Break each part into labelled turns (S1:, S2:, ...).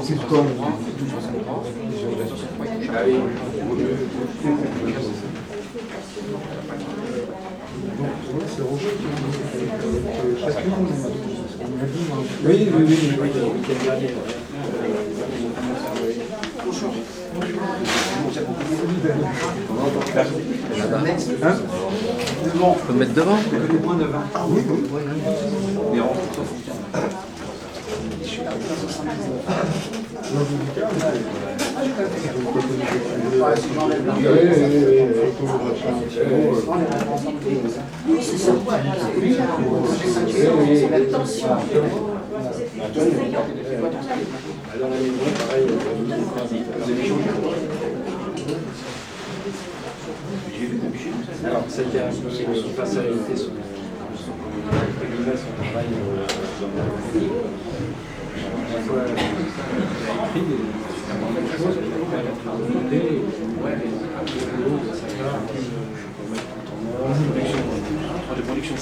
S1: C'est quoi? Oui, oui, oui, le week-end dernier. Hein? Devant.
S2: Faut te mettre devant.
S1: Ah oui, oui.
S2: Alors, c'était un peu face à réalité son travail à la fois il a écrit des choses de production.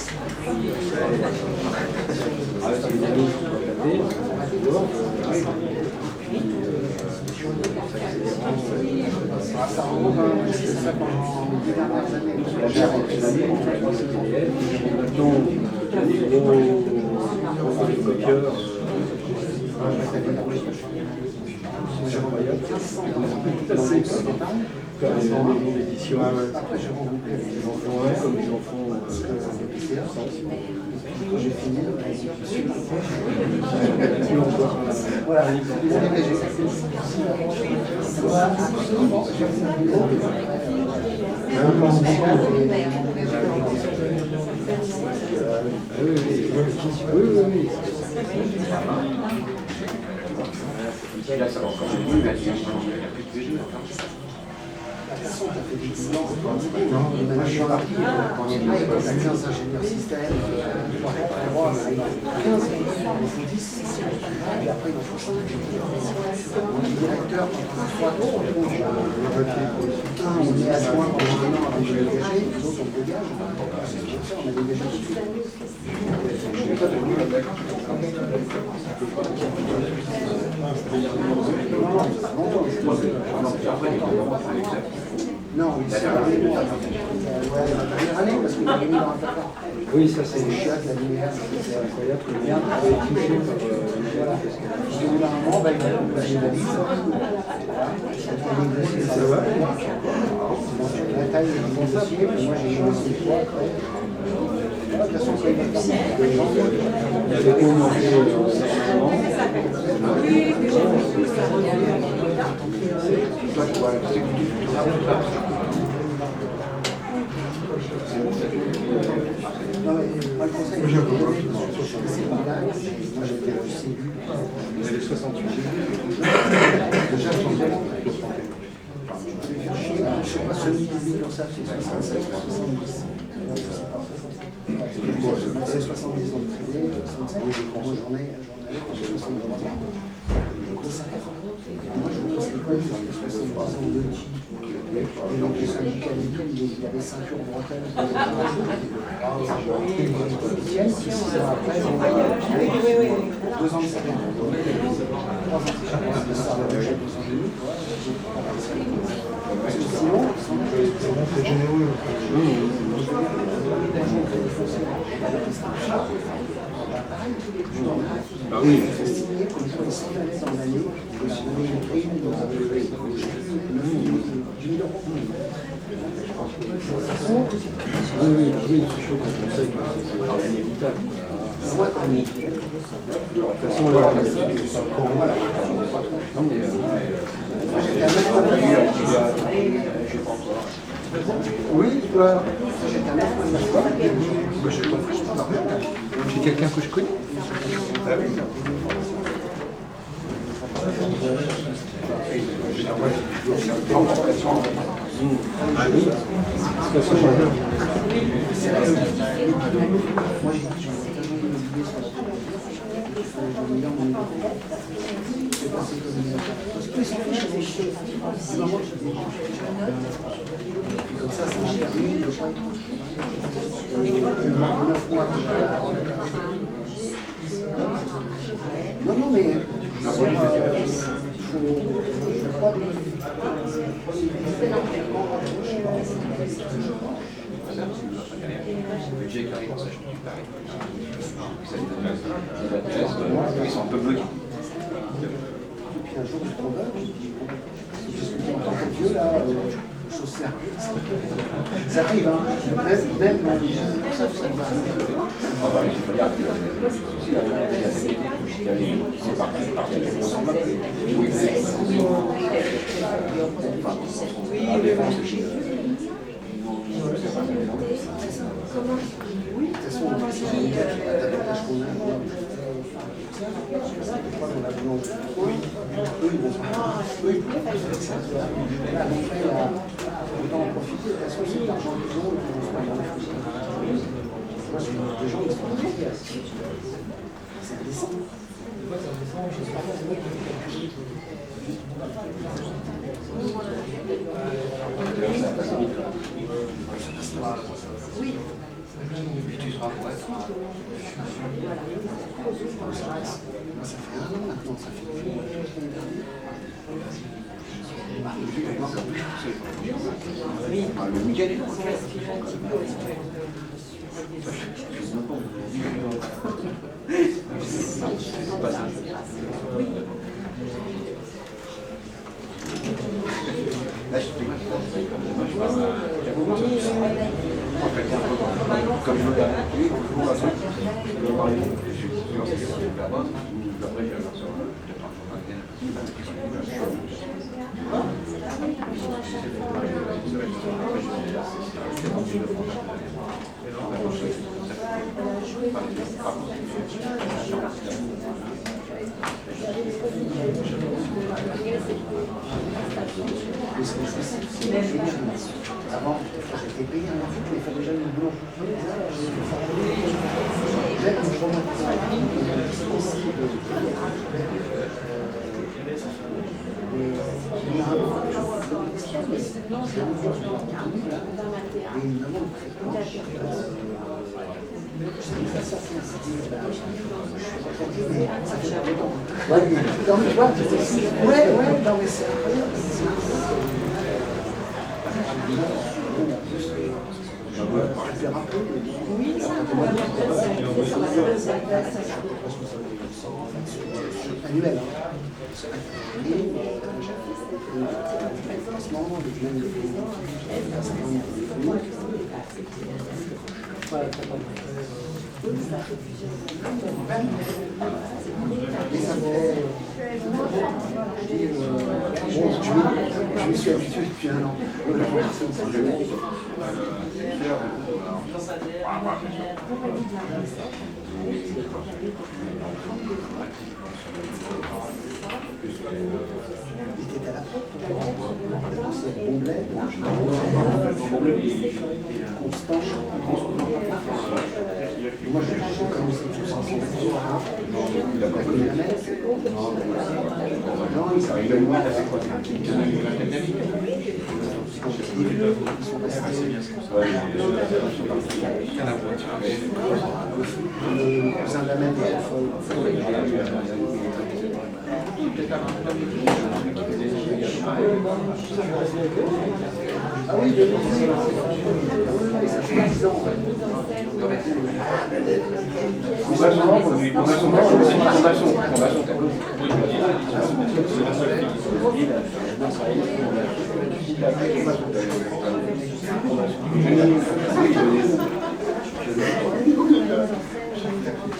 S1: J'ai fini. Moi, je suis parti en ingénieur système, et après, on est directeur, on est adjoint pendant un an avec le DG, les autres on dégage, on a dégagé tout de suite. Non, c'est la première année parce qu'il a mis dans un placard.
S2: Oui, ça c'est
S1: le chat, la lumière, c'est incroyable. Le bien avait été touché par parce qu'au bout d'un moment, il a une valise. Ça va. La taille est bon dossier, puis moi j'ai négocié une fois après. De toute façon, quand il est parti, il y avait au moins moi j'étais au CELU.
S2: Vous avez 68.
S1: Déjà, je sais pas, celui qui dit comme ça, c'est 65, 70. C'est 70 ans de privé, 65 ans, j'en ai 63 ans. Moi, je pense que il avait 63 ans de vie. Et donc, les syndicats il avait ceinture bretonne. Qui 6 heures après, 2 ans de salaire. 3 ans de salaire. Sinon, c'est généreux.
S2: Bah oui.
S1: Il faut signer comme il faut les 100 années dans l'année, il faut signer une prime dans un peu 10 000 euros.
S2: Oui, c'est chaud quand on sait que c'est inévitable. De toute façon, là, c'est encore mal.
S1: Oui, toi.
S2: C'est quelqu'un que je connais.
S1: Ah oui. Moi, j'ai comme ça, ça m'a permis de 9 mois. Non, non, mais faut pas.
S2: Le budget qui arrive en sachant du Paris. Ils sont un peu bloqués.
S1: Et puis un jour, tu te convaincs, tu te dis, bon, en tant que vieux, là, chose sérieuse. Ça arrive, hein. Même autant en profiter, de toute façon, c'est l'argent qu'ils ont, ils vont se faire dans la fosse. Moi, je des gens qui sont très c'est indécent.
S2: Oui. Et tu seras pour être.
S1: Ça fait 1 an maintenant, ça fait
S2: le week-end est là, je comme je veux
S1: avant, j'étais payé un enfant, mais il fallait jamais le boulot. Même le traumatisme aussi annuel. Je me suis habitué depuis 1 an. Il était à la porte, c'est bon bled, constant. Moi, je commençais tous ensemble. Il a connu la messe. Non, il s'arrive à moi. Le cousin de la mère est folle. Ah oui, ça fait 10 ans.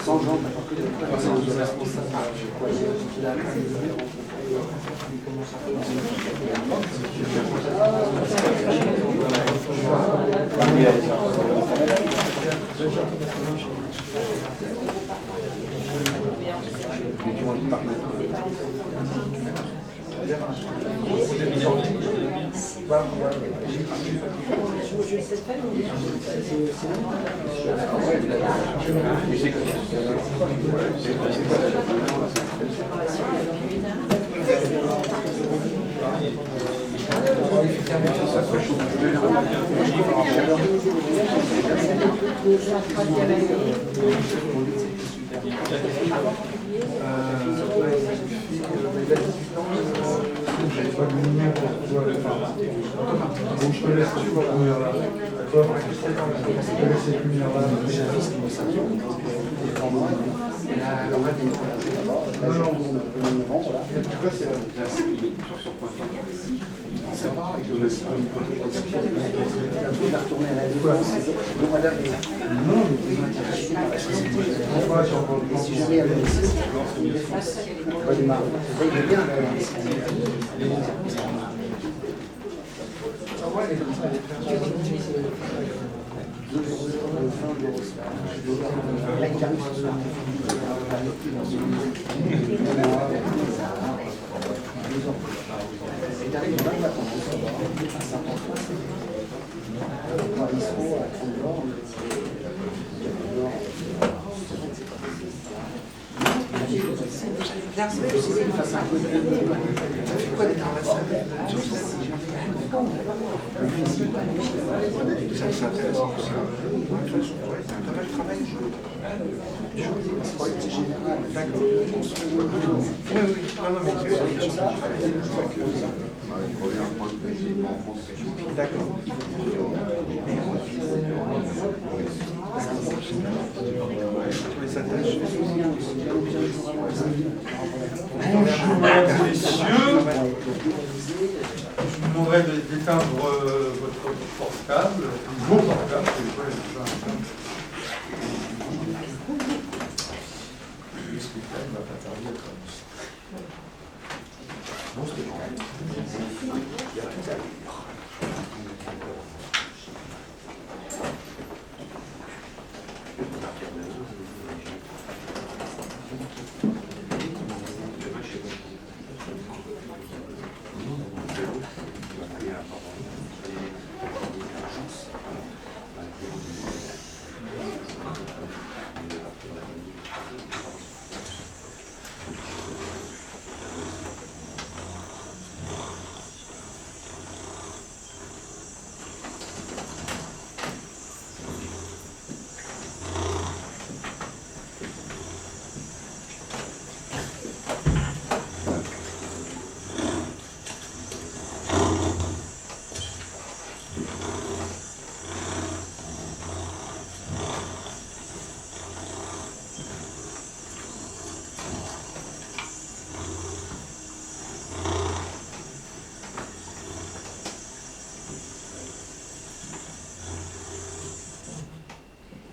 S1: Sans jambes,
S3: deuxième, troisième année.
S2: J'ai pas de lumière pour toi. Donc je te laisse sur la lumière là. Je te laisse cette lumière là.
S1: Si jamais elle me laisse, on va démarrer. Il est bien,
S2: Bonjour mesdames et messieurs, je vous demanderai d'éteindre votre portable, vos portables, parce que des fois il y a déjà un portable. Le spectacle va pas tarder à commencer. Non, c'est bon.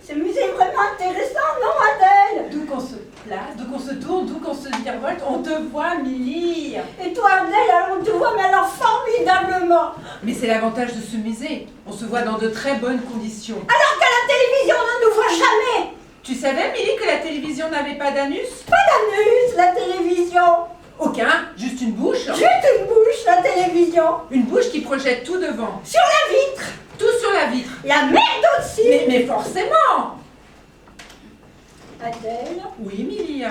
S3: Ce musée est vraiment intéressant, non, Adèle?
S4: D'où qu'on se place, d'où qu'on se tourne, d'où qu'on se virevolte, on te voit, Milly.
S3: Et toi, Adèle, alors on te voit, mais alors formidablement.
S4: Mais c'est l'avantage de ce musée. On se voit dans de très bonnes conditions.
S3: Alors qu'à la télévision, on ne nous voit jamais.
S4: Tu savais, Milly, que la télévision n'avait pas d'anus?
S3: Pas d'anus, la télévision.
S4: Aucun, juste une bouche.
S3: Juste une bouche, la télévision.
S4: Une bouche qui projette tout devant.
S3: Sur la vitre.
S4: Tout sur la vitre.
S3: La merde aussi.
S4: Mais forcément.
S3: Adèle,
S4: Oui, Milly.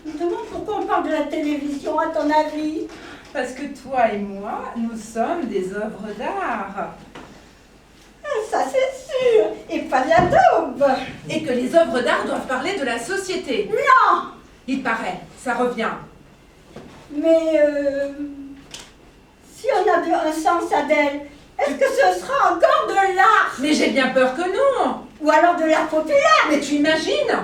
S3: je me demande pourquoi on parle de la télévision, à ton avis?
S4: Parce que toi et moi, nous sommes des œuvres d'art.
S3: Ça, c'est sûr. Et pas de la daube.
S4: Et que les œuvres d'art doivent parler de la société.
S3: Non.
S4: Il paraît, ça revient.
S3: Mais si on a un sens, Adèle, est-ce que ce sera encore de l'art?
S4: Mais j'ai bien peur que non.
S3: Ou alors de l'art populaire?
S4: Mais tu imagines?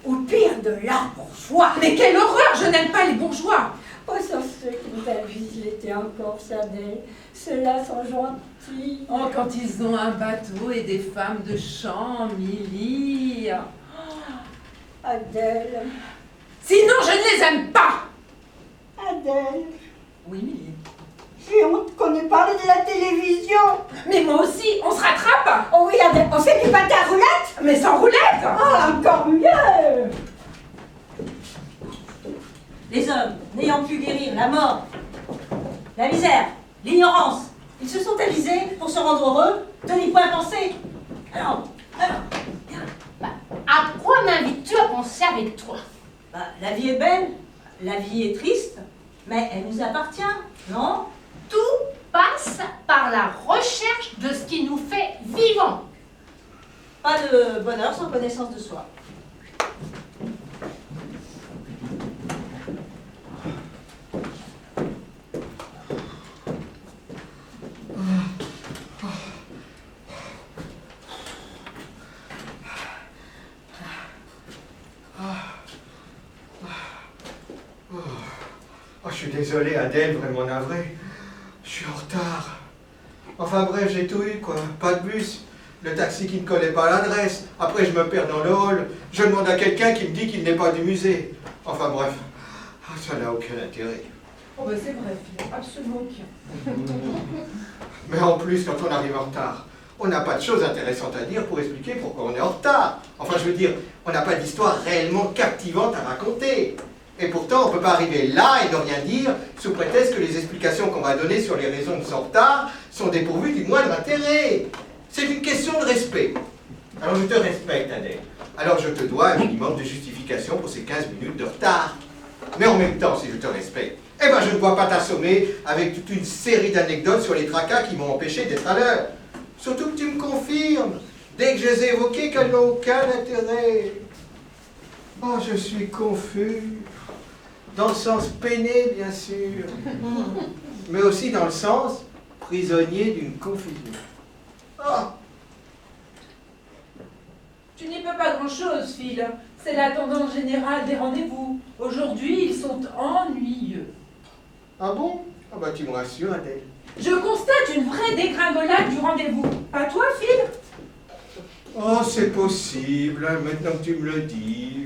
S3: Ou pire, de l'art bourgeois?
S4: Mais quelle horreur, je n'aime pas les bourgeois.
S3: Oh, sur ceux qui nous avisent l'été encore, Adèle. Ceux-là sont gentils.
S4: Oh, quand ils ont un bateau et des femmes de chambre, Milly.
S3: Adèle,
S4: Sinon, je ne les aime pas.
S3: Adèle,
S4: Oui, Milly.
S3: j'ai honte qu'on ait parlé de la télévision.
S4: Mais moi aussi, on se rattrape.
S3: Oh oui, Adèle, on fait du pâté à roulettes?
S4: Mais sans roulette.
S3: Oh, encore mieux.
S5: Les hommes, n'ayant pu guérir la mort, la misère, l'ignorance, ils se sont avisés pour se rendre heureux de n'y point penser. Alors,
S6: À quoi m'invites-tu à penser avec toi?
S5: la vie est belle, la vie est triste, mais elle nous appartient, non?
S6: Tout passe par la recherche de ce qui nous fait vivants.
S5: Pas de bonheur sans connaissance de soi.
S7: Oh, je suis désolé, Adèle, vraiment navré. Je suis en retard. Enfin bref, j'ai tout eu, quoi. Pas de bus. Le taxi qui ne connaît pas l'adresse. Après, je me perds dans le hall. Je demande à quelqu'un qui me dit qu'il n'est pas du musée. Enfin bref, ça n'a aucun intérêt.
S4: Oh bah c'est vrai, Phil, absolument aucun.
S7: Mais en plus, quand on arrive en retard, on n'a pas de choses intéressantes à dire pour expliquer pourquoi on est en retard. Enfin, je veux dire, on n'a pas d'histoire réellement captivante à raconter. Et pourtant, on ne peut pas arriver là et ne rien dire, sous prétexte que les explications qu'on va donner sur les raisons de son retard sont dépourvues du moindre intérêt. C'est une question de respect. Alors je te respecte, Adèle. Alors je te dois un minimum de justification pour ces 15 minutes de retard. Mais en même temps, si je te respecte, eh ben je ne dois pas t'assommer avec toute une série d'anecdotes sur les tracas qui m'ont empêché d'être à l'heure. Surtout que tu me confirmes, dès que je les ai évoquées, qu'elles n'ont aucun intérêt. Oh, je suis confus. Dans le sens peiné, bien sûr. Mais aussi dans le sens prisonnier d'une confusion. Oh.
S4: Tu n'y peux pas grand-chose, Phil. C'est la tendance générale des rendez-vous. Aujourd'hui, ils sont ennuyeux.
S7: Ah bon? Ah bah tu me rassures, Adèle.
S4: Je constate une vraie dégringolade du rendez-vous. Pas toi, Phil?
S7: Oh, c'est possible, maintenant que tu me le dis.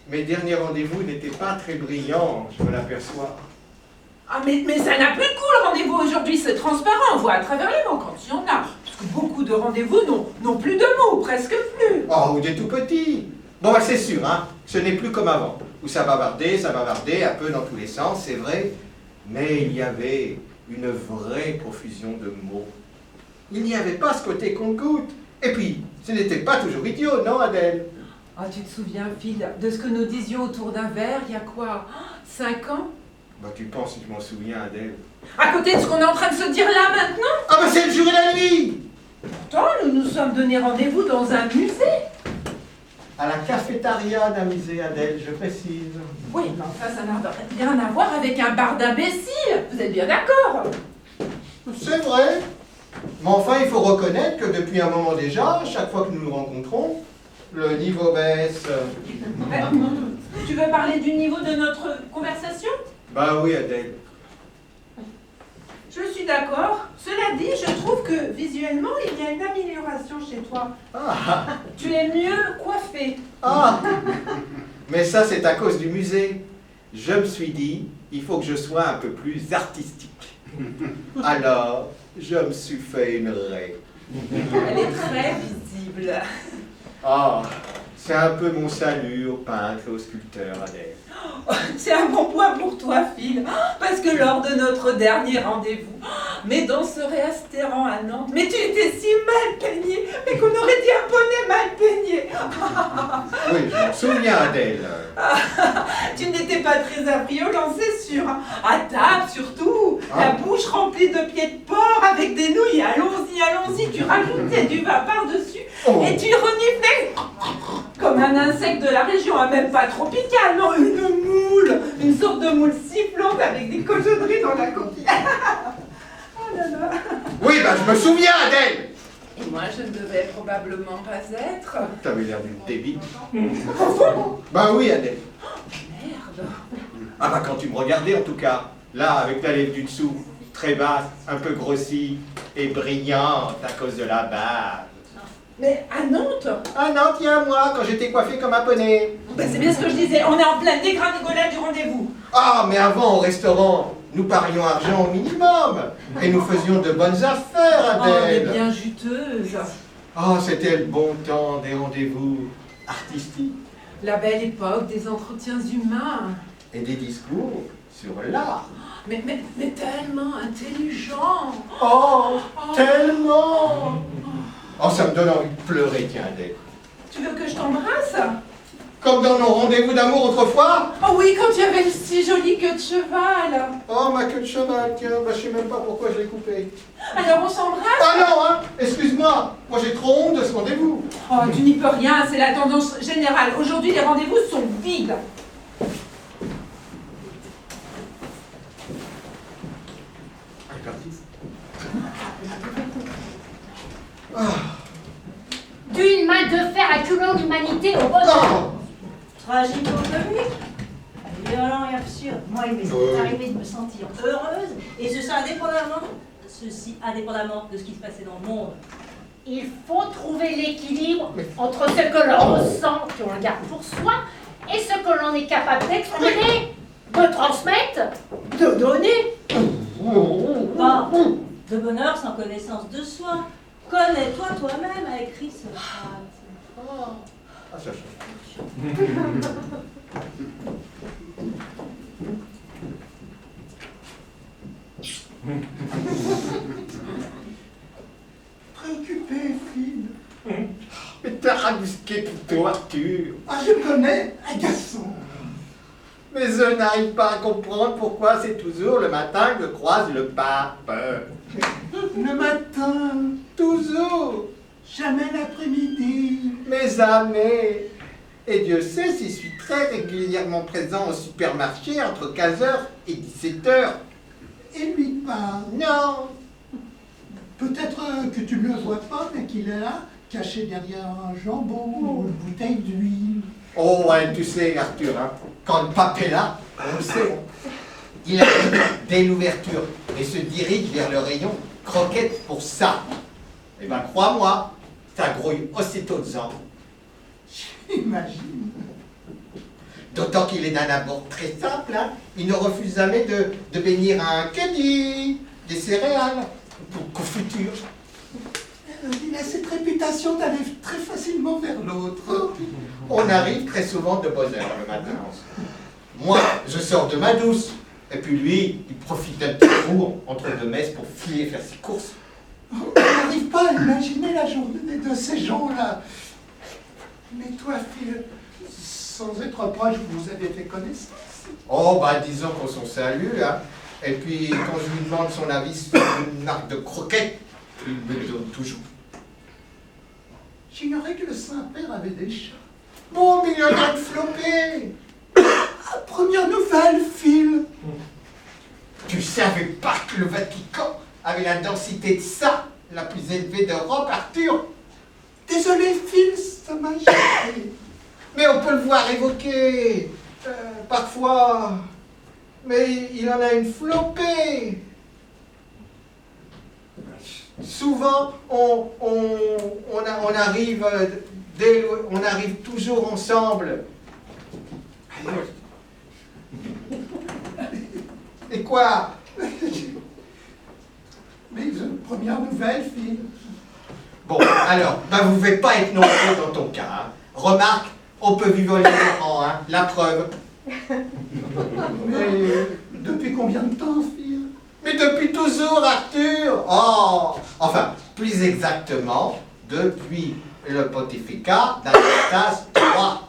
S7: Mes derniers rendez-vous n'étaient pas très brillants, je me l'aperçois.
S4: Ah, mais ça n'a plus de goût, le rendez-vous aujourd'hui. C'est transparent, on voit à travers les mots quand il y en a. Parce que beaucoup de rendez-vous n'ont plus de mots, presque plus.
S7: Oh, ou des tout petits. Bon, bah, c'est sûr, hein, ce n'est plus comme avant. Où ça bavardait, un peu dans tous les sens, c'est vrai. Mais il y avait une vraie profusion de mots. Il n'y avait pas ce côté compte-goutte. Et puis, ce n'était pas toujours idiot, non, Adèle?
S4: Ah, tu te souviens, Phil, de ce que nous disions autour d'un verre, il y a quoi, 5 ans?
S7: Bah, tu penses que je m'en souviens, Adèle?
S4: À côté de ce qu'on est en train de se dire là maintenant?
S7: Ah, bah, c'est le jour et la nuit!
S4: Pourtant, nous nous sommes donné rendez-vous dans un musée.
S7: À la cafétéria d'un musée, Adèle, je précise.
S4: Oui, mais enfin, ça n'a rien à voir avec un bar d'imbéciles. Vous êtes bien d'accord?
S7: C'est vrai. Mais enfin, il faut reconnaître que depuis un moment déjà, chaque fois que nous nous rencontrons, le niveau baisse.
S4: Tu veux parler du niveau de notre conversation?
S7: Bah oui, Adèle.
S4: Je suis d'accord. Cela dit, je trouve que visuellement, il y a une amélioration chez toi.
S7: Ah,
S4: Tu es mieux coiffé.
S7: ah. Mais ça, c'est à cause du musée. Je me suis dit, il faut que je sois un peu plus artistique. Alors, je me suis fait une raie.
S4: Elle est très visible.
S7: Ah, c'est un peu mon salut au peintre et au sculpteur, Adèle.
S4: C'est un bon point pour toi, Phil, parce que lors de notre dernier rendez-vous, mais dans ce restaurant à Nantes, mais tu étais si mal peigné, mais qu'on aurait dit un bonnet mal peigné.
S7: Oui, je m'en souviens, Adèle.
S4: Tu n'étais pas très affriolant, c'est sûr. À table, surtout, la bouche remplie de pieds de porc avec des nouilles. Allons-y, allons-y, tu rajoutais du vin par-dessus et tu reniflais comme un insecte de la région, même pas tropical, non, une sorte de moule sifflante avec des cochonneries dans la coquille. Oh là là.
S7: Oui, bah je me souviens, Adèle.
S4: Et moi, je ne devais probablement pas être.
S7: T'avais l'air d'une débile. Bah oui, Adèle.
S4: Merde.
S7: Ah bah quand tu me regardais en tout cas, là avec ta lèvre du dessous, très basse, un peu grossie et brillante à cause de la base.
S4: Mais à Nantes?
S7: Ah non, tiens, moi, quand j'étais coiffé comme un poney.
S4: Ben, c'est bien ce que je disais, on est en pleine dégringolade du rendez-vous.
S7: Ah, mais avant au restaurant, nous parlions argent au minimum. Et nous faisions de bonnes affaires,
S4: Oh, on est
S7: Adèle.
S4: bien juteuse.
S7: Ah, c'était le bon temps des rendez-vous artistiques
S4: La belle époque des entretiens humains.
S7: et des discours sur l'art.
S4: Mais tellement intelligent.
S7: Oh, tellement. Oh, ça me donne envie de pleurer, tiens, Adèle.
S4: Tu veux que je t'embrasse?
S7: Comme dans nos rendez-vous d'amour autrefois.
S4: Oh oui, quand tu avais une si jolie queue de cheval.
S7: Oh, ma queue de cheval, tiens, bah, je sais même pas pourquoi je l'ai coupée.
S4: Alors on s'embrasse?
S7: Ah non, hein. Excuse-moi, moi j'ai trop honte de ce rendez-vous.
S4: Oh, tu n'y peux rien, c'est la tendance générale. Aujourd'hui, les rendez-vous sont vides.
S6: D'une main de fer acculant l'humanité au bonheur.
S5: Tragico-comique, violent et absurde. Moi, il m'est arrivé de me sentir heureuse, et ceci indépendamment de ce qui se passait dans le monde.
S6: Il faut trouver l'équilibre entre ce que l'on ressent, que l'on garde pour soi, et ce que l'on est capable d'exprimer, de transmettre, de donner.
S5: Pas de bonheur sans connaissance de soi. Connais-toi toi-même, a écrit Socrate.
S7: Ah, ça change.
S8: Préoccupé, Phil.
S7: Mais t'as rabusqué plutôt, Arthur.
S8: Ah, je connais, un garçon.
S7: Mais je n'arrive pas à comprendre pourquoi c'est toujours le matin que croise le pape.
S8: Le matin,
S7: Toujours.
S8: jamais l'après-midi.
S7: Mais jamais. Et Dieu sait si je suis très régulièrement présent au supermarché entre 15h et 17h.
S8: Et lui pas.
S7: Non.
S8: Peut-être que tu ne le vois pas, mais qu'il est là, caché derrière un jambon ou une bouteille d'huile.
S7: Oh ouais, tu sais Arthur, hein, quand le pape est là, on le sait. Il arrive dès l'ouverture et se dirige vers le rayon croquettes pour ça. Eh ben crois-moi, ça grouille aussitôt dedans.
S8: Imagine.
S7: D'autant qu'il est d'un abord très simple, hein. Il ne refuse jamais de bénir un caddie, des céréales, pour confiture.
S8: Il a cette réputation d'aller très facilement vers l'autre.
S7: On arrive très souvent de bonne heure le matin. Moi, je sors de ma douce. Et puis lui, il profite d'un petit cours entre deux messes pour filer faire ses courses.
S8: On n'arrive pas à imaginer la journée de ces gens-là. Mais toi, Phil, sans être proche, vous avez fait connaissance.
S7: Oh, bah disons qu'on s'en salue, hein. Et puis, quand je lui demande son avis sur une marque de croquettes, il me donne toujours.
S8: J'ignorais que le Saint-Père avait des chats.
S7: Bon millionnaire de flopé!
S8: Ah, première nouvelle, Phil.
S7: Tu savais pas que le Vatican avait la densité de ça, la plus élevée d'Europe, Arthur?
S8: Désolé, Phil, ça m'a échappé.
S7: Mais on peut le voir évoquer, parfois. Mais il en a une flopée. Souvent, on arrive, on arrive toujours ensemble. Et quoi?
S8: Mais première nouvelle, Phil.
S7: Bon, alors, bah vous ne pouvez pas être nombreux dans ton cas. Hein. Remarque, on peut vivre les rangs, hein, la preuve.
S8: Mais depuis combien de temps, Phil?
S7: Mais depuis toujours, Arthur. Oh, enfin, plus exactement, depuis le pontificat d'Anastase III.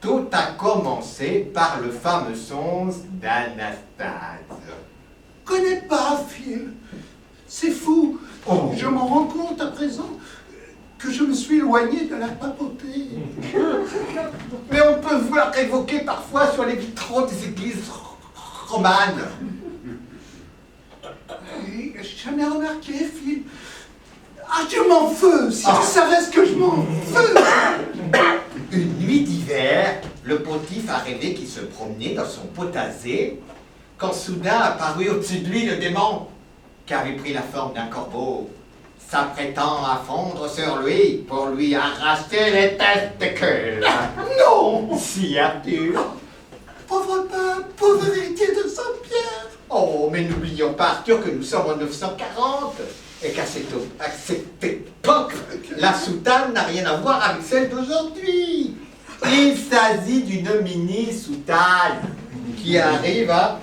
S7: Tout a commencé par le fameux songe d'Anastase.
S8: Connais pas, Phil. C'est fou.
S7: Oh.
S8: Je m'en rends compte à présent que je me suis éloigné de la papauté.
S7: Mais on peut voir évoquer parfois sur les vitraux des églises romanes.
S8: Et j'ai jamais remarqué, Phil. Ah, je m'en veux. Si tu savais ce que je m'en veux.
S7: Une nuit d'hiver, le pontife a rêvé qu'il se promenait dans son potager quand soudain apparut au-dessus de lui le démon qui avait pris la forme d'un corbeau, s'apprêtant à fondre sur lui pour lui arracher les testicules.
S8: Non.
S7: Si, Arthur.
S8: Pauvre pape, pauvre héritier de Saint-Pierre.
S7: Oh, mais n'oublions pas, Arthur, que nous sommes en 940 et qu'à cette époque, la soutane n'a rien à voir avec celle d'aujourd'hui. Il s'agit d'une mini-soutane qui arrive à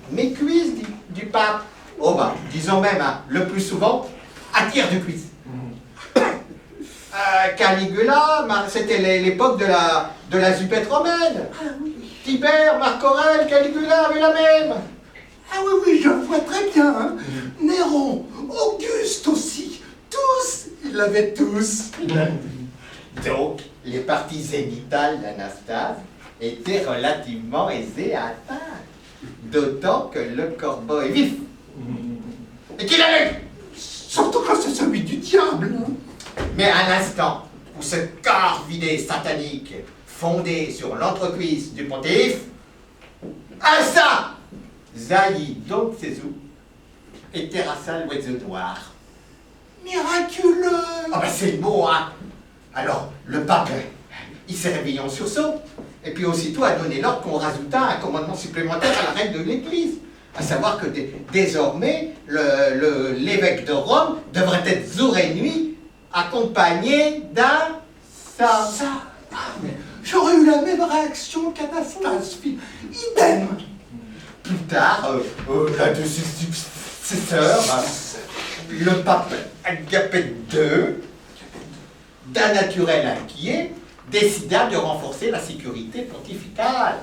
S7: mes cuisses du pape. Oh bah, disons même, hein, le plus souvent, à tire de cuisse. Caligula, c'était l'époque de la zupette romaine. Tibère, Marc Aurèle, Caligula avaient la même.
S8: Ah oui, oui, je vois très bien. Hein. Néron, Auguste aussi. Tous qu'ils l'avaient tous.
S7: Donc, les parties zénitales d'Anastase étaient relativement aisées à atteindre. D'autant que le corbeau est vif. Et qu'il a l'œil.
S8: Surtout quand c'est celui du diable.
S7: Mais à l'instant où ce corps vidé satanique, fondé sur l'entrecuisse du pontife, à ça, Zaï donc Césou et terrassa l'oiseau noir.
S8: Miraculeux.
S7: Ah ben c'est le mot, hein. Alors, le pape, il s'est réveillé en sursaut, et puis aussitôt a donné l'ordre qu'on rajoutât un commandement supplémentaire à la règle de l'Église, à savoir que désormais, l'évêque de Rome devrait être jour et nuit accompagné d'un
S8: Ça. Ah, mais j'aurais eu la même réaction qu'Anastase, idem.
S7: Plus tard, l'un de ses successeurs, le pape Agapet II, d'un naturel inquiet, décida de renforcer la sécurité pontificale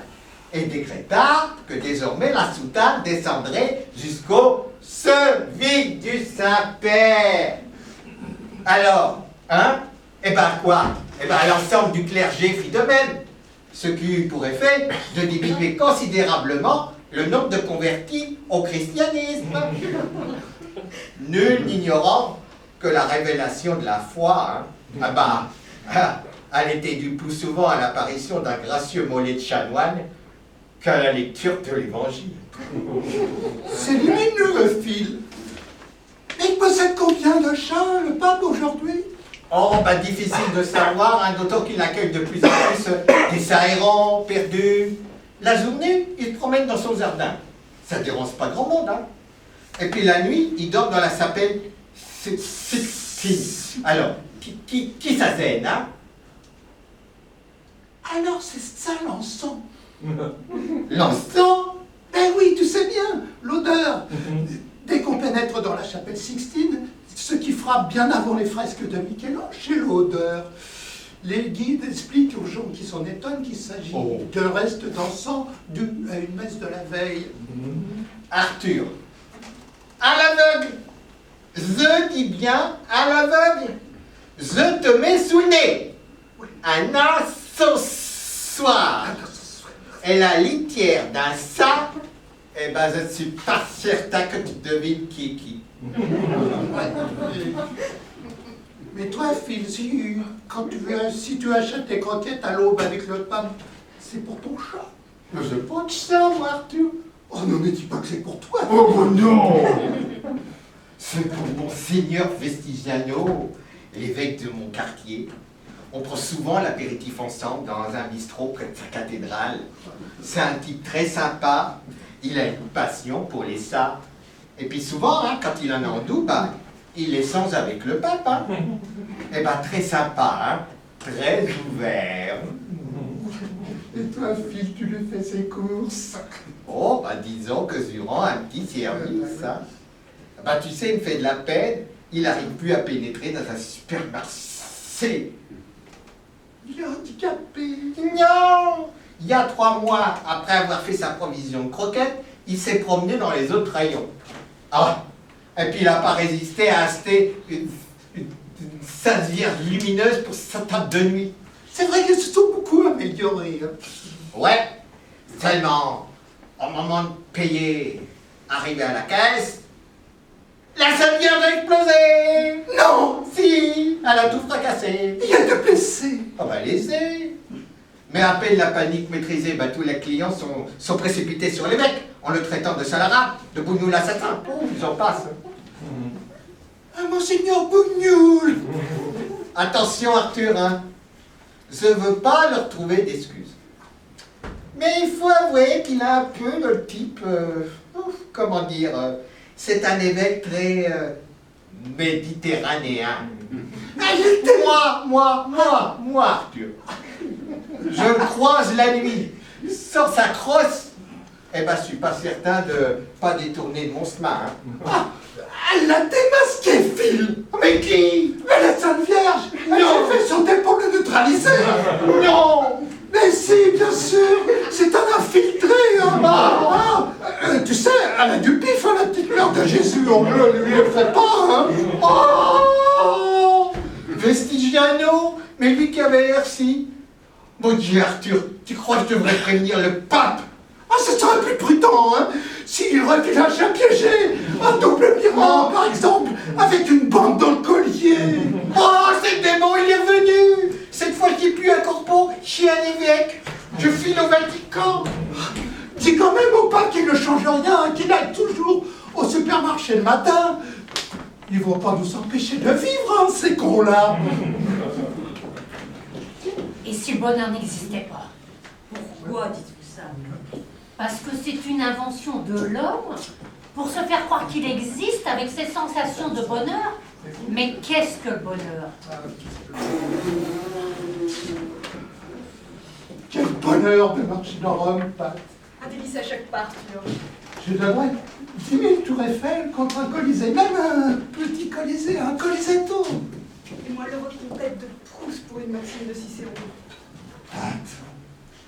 S7: et décréta que désormais la soutane descendrait jusqu'au sevi du Saint-Père. Alors, hein? Eh ben quoi? Eh ben l'ensemble du clergé fit de même, ce qui eut pour effet de diminuer considérablement le nombre de convertis au christianisme. Nul n'ignorant que la révélation de la foi, elle était due plus souvent à l'apparition d'un gracieux mollet de chanoine qu'à la lecture de l'Évangile.
S8: C'est lumineux, Phil. Et il possède combien de chats, le pape, aujourd'hui?
S7: Oh, difficile de savoir, hein, d'autant qu'il accueille de plus en plus des saérons perdus. La journée, il se promène dans son jardin. Ça ne dérange pas grand monde, hein. Et puis la nuit, il dort dans la chapelle Sixtine. Alors, qui ça gêne, hein?
S8: Alors c'est ça l'encens.
S7: L'encens?
S8: Eh oui, tu sais bien, l'odeur. Dès qu'on pénètre dans la chapelle Sixtine, ce qui frappe bien avant les fresques de Michel-Ange, c'est l'odeur. Les guides expliquent aux gens qui s'en étonnent qu'il s'agit d'un reste d'encens dû à une messe de la veille.
S7: Arthur, à l'aveugle, je dis bien à l'aveugle, je te mets sous le nez un accessoire et la litière d'un sac. Eh ben, je ne suis pas certain que tu devines qui est qui.
S8: Mais toi, Phil, si tu achètes des croquettes à l'aube avec le pain, c'est pour ton chat.
S7: Mais je pas de ça, moi, Arthur.
S8: Oh non, mais dis pas que c'est pour toi.
S7: Oh non! C'est pour mon seigneur Vestigiano, l'évêque de mon quartier. On prend souvent l'apéritif ensemble dans un bistrot près de sa cathédrale. C'est un type très sympa. Il a une passion pour les chats. Et puis souvent, hein, quand il en a en double, il les change avec le pape. Hein. Eh ben, très sympa, hein, très ouvert.
S8: Et toi, Phil, tu lui fais ses courses.
S7: Oh, disons que durant un petit service, hein. Tu sais, il me fait de la peine. Il n'arrive plus à pénétrer dans un supermarché.
S8: Il est handicapé.
S7: Non! Il y a 3 mois, après avoir fait sa provision de croquettes, il s'est promené dans les autres rayons. Ah! Et puis il n'a pas résisté à acheter une salvière lumineuse pour sa table de nuit.
S8: C'est vrai qu'elles se sont beaucoup améliorées. Hein.
S7: Ouais, seulement, au moment de payer, arrivé à la caisse, la salvière a explosé!
S8: Non!
S7: Si! Elle a tout fracassé!
S8: Il y a de blessés.
S7: On va laisser. Mais à peine la panique maîtrisée, tous les clients sont précipités sur l'évêque en le traitant de Salara, de Bougnoul assassin. Oh, j'en passe.
S8: Ah, Monseigneur Bougnoul!
S7: Attention Arthur, hein. Je veux pas leur trouver d'excuses. Mais il faut avouer qu'il a un peu le type, comment dire, c'est un évêque très méditerranéen. Moi, Arthur. Je le croise la nuit, sans sa crosse. Eh ben, je suis pas certain de pas détourner de mon chemin. Hein.
S8: Ah, elle l'a démasqué, Phil.
S7: Mais qui?
S8: Mais la Sainte Vierge. Elle s'est fait sauter pour le neutraliser.
S7: Non.
S8: Mais si, bien sûr. C'est un infiltré. Hein. Tu sais, elle a du pif, hein, la petite mère de Jésus. On ne lui fait pas. Hein. Oh,
S7: piano, mais lui qui avait l'air si. Mon Dieu, Arthur, tu crois que je devrais prévenir le pape?
S8: Ah, ce serait plus prudent, hein, s'il aurait fait un chat piégé, un double virement, par exemple, avec une bande dans le collier.
S7: Oh, c'est le démon, il est venu. Cette fois, je n'ai plus un corbeau chez un évêque. Je file au Vatican.
S8: Dis quand même au pape qu'il ne change rien, qu'il aille toujours au supermarché le matin. Ils vont pas nous empêcher de vivre, hein, ces cons-là.
S6: Et si le bonheur n'existait pas?
S5: Pourquoi dites-vous ça?
S6: Parce que c'est une invention de l'homme pour se faire croire qu'il existe avec ses sensations de bonheur. Mais qu'est-ce que le bonheur?
S8: Quel bonheur de marcher dans Rome, Pat.
S9: Un délice à chaque part,
S8: Je donnerais 10 000 tours Eiffel contre un colisée, même un petit colisée, un colisetto.
S9: Et moi, l'heureux trompette de Proust pour une maxime de Cicéron.
S8: Pat,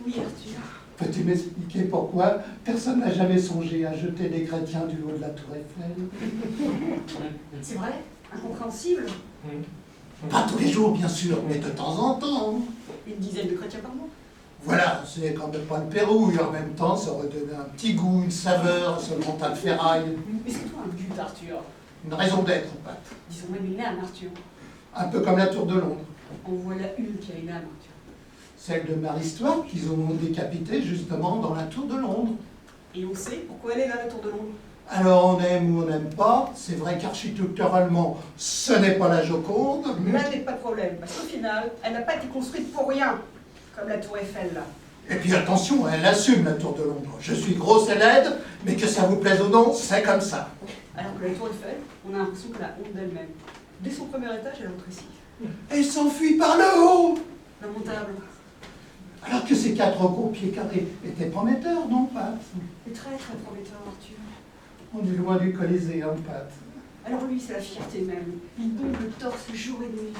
S9: Oui, Arthur.
S8: peux-tu m'expliquer pourquoi personne n'a jamais songé à jeter les chrétiens du haut de la tour Eiffel?
S9: C'est vrai? Incompréhensible?
S8: Pas tous les jours, bien sûr, mais de temps en temps.
S9: Une dizaine de chrétiens par mois?
S8: Voilà, c'est quand même pas le Pérou, et en même temps, ça aurait donné un petit goût, une saveur, ce montagne ferraille.
S9: Mais c'est toi un but, Arthur.
S8: Une raison d'être, Pat.
S9: Disons même une âme, Arthur.
S8: Un peu comme la tour de Londres.
S9: En voilà une qui a une âme, Arthur.
S8: Celle de Marie-Histoire qu'ils ont décapitée justement dans la tour de Londres.
S9: Et on sait pourquoi elle est là, la tour de Londres.
S8: Alors on aime ou on n'aime pas, c'est vrai qu'architecturalement, ce n'est pas la Joconde.
S9: Là n'est pas de problème, parce qu'au final, elle n'a pas été construite pour rien. Comme la tour Eiffel, là.
S8: Et puis attention, elle assume la tour de Londres. Je suis grosse et laide, mais que ça vous plaise ou non, c'est comme ça.
S9: Alors que la tour Eiffel, on a l'impression qu'elle a honte d'elle-même. Dès son premier étage, elle entre ici.
S8: Elle s'enfuit par le haut.
S9: Lamentable.
S8: Alors que ces 4 gros pieds carrés étaient prometteurs, non, Pat?
S9: Et très très prometteur, Arthur.
S8: On est loin du Colisée, hein, Pat.
S9: Alors lui, c'est la fierté même. Il bombe le torse jour et nuit.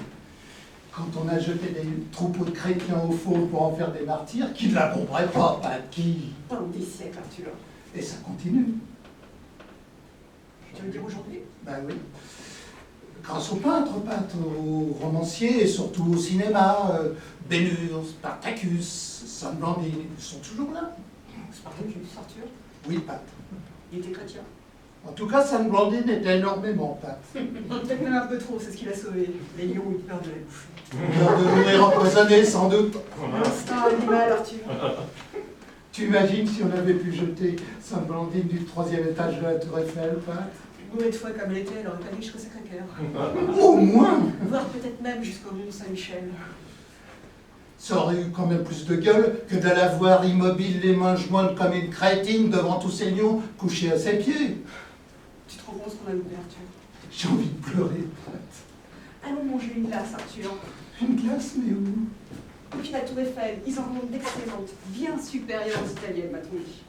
S8: Quand on a jeté des troupeaux de chrétiens au faux pour en faire des martyrs, qui ne la bomberaient pas, Pat? Qui?
S9: Pendant des siècles, Arthur.
S8: Et ça continue.
S9: Tu veux dire aujourd'hui?
S8: Ben oui. Grâce aux peintres, Pat, aux romanciers et surtout au cinéma, Bénur, Spartacus, Sainte Blandine, ils sont toujours là.
S9: Spartacus, Arthur.
S8: Oui, Pat.
S9: Il était chrétien.
S8: En tout cas, Sainte Blandine était énormément, Pat.
S9: Peut-être même un peu trop, c'est ce qui l'a sauvé. Les lions, ils peur de la bouffer.
S8: Peur de mourir empoisonné, sans doute.
S9: L'instinct animal, Arthur.
S8: Tu imagines si on avait pu jeter Sainte Blandine du 3e étage de la tour Eiffel, Pat?
S9: Une mauvaise fois comme elle était, elle aurait pas dit jusqu'au Sacré-Cœur.
S8: Au moins!
S9: Voire peut-être même jusqu'au Mont Saint-Michel.
S8: Ça aurait eu quand même plus de gueule que de la voir immobile, les mains jointes comme une crétine devant tous ces lions couchés à ses pieds.
S9: Tu te rends compte ce qu'on a loupé, Arthur?
S8: J'ai envie de pleurer, Pat.
S9: Allons manger une glace, Arthur.
S8: Une glace, mais où?
S9: Et puis la tour Eiffel, ils en vendent d'excellentes, bien supérieures aux italiennes, m'a-t-on dit.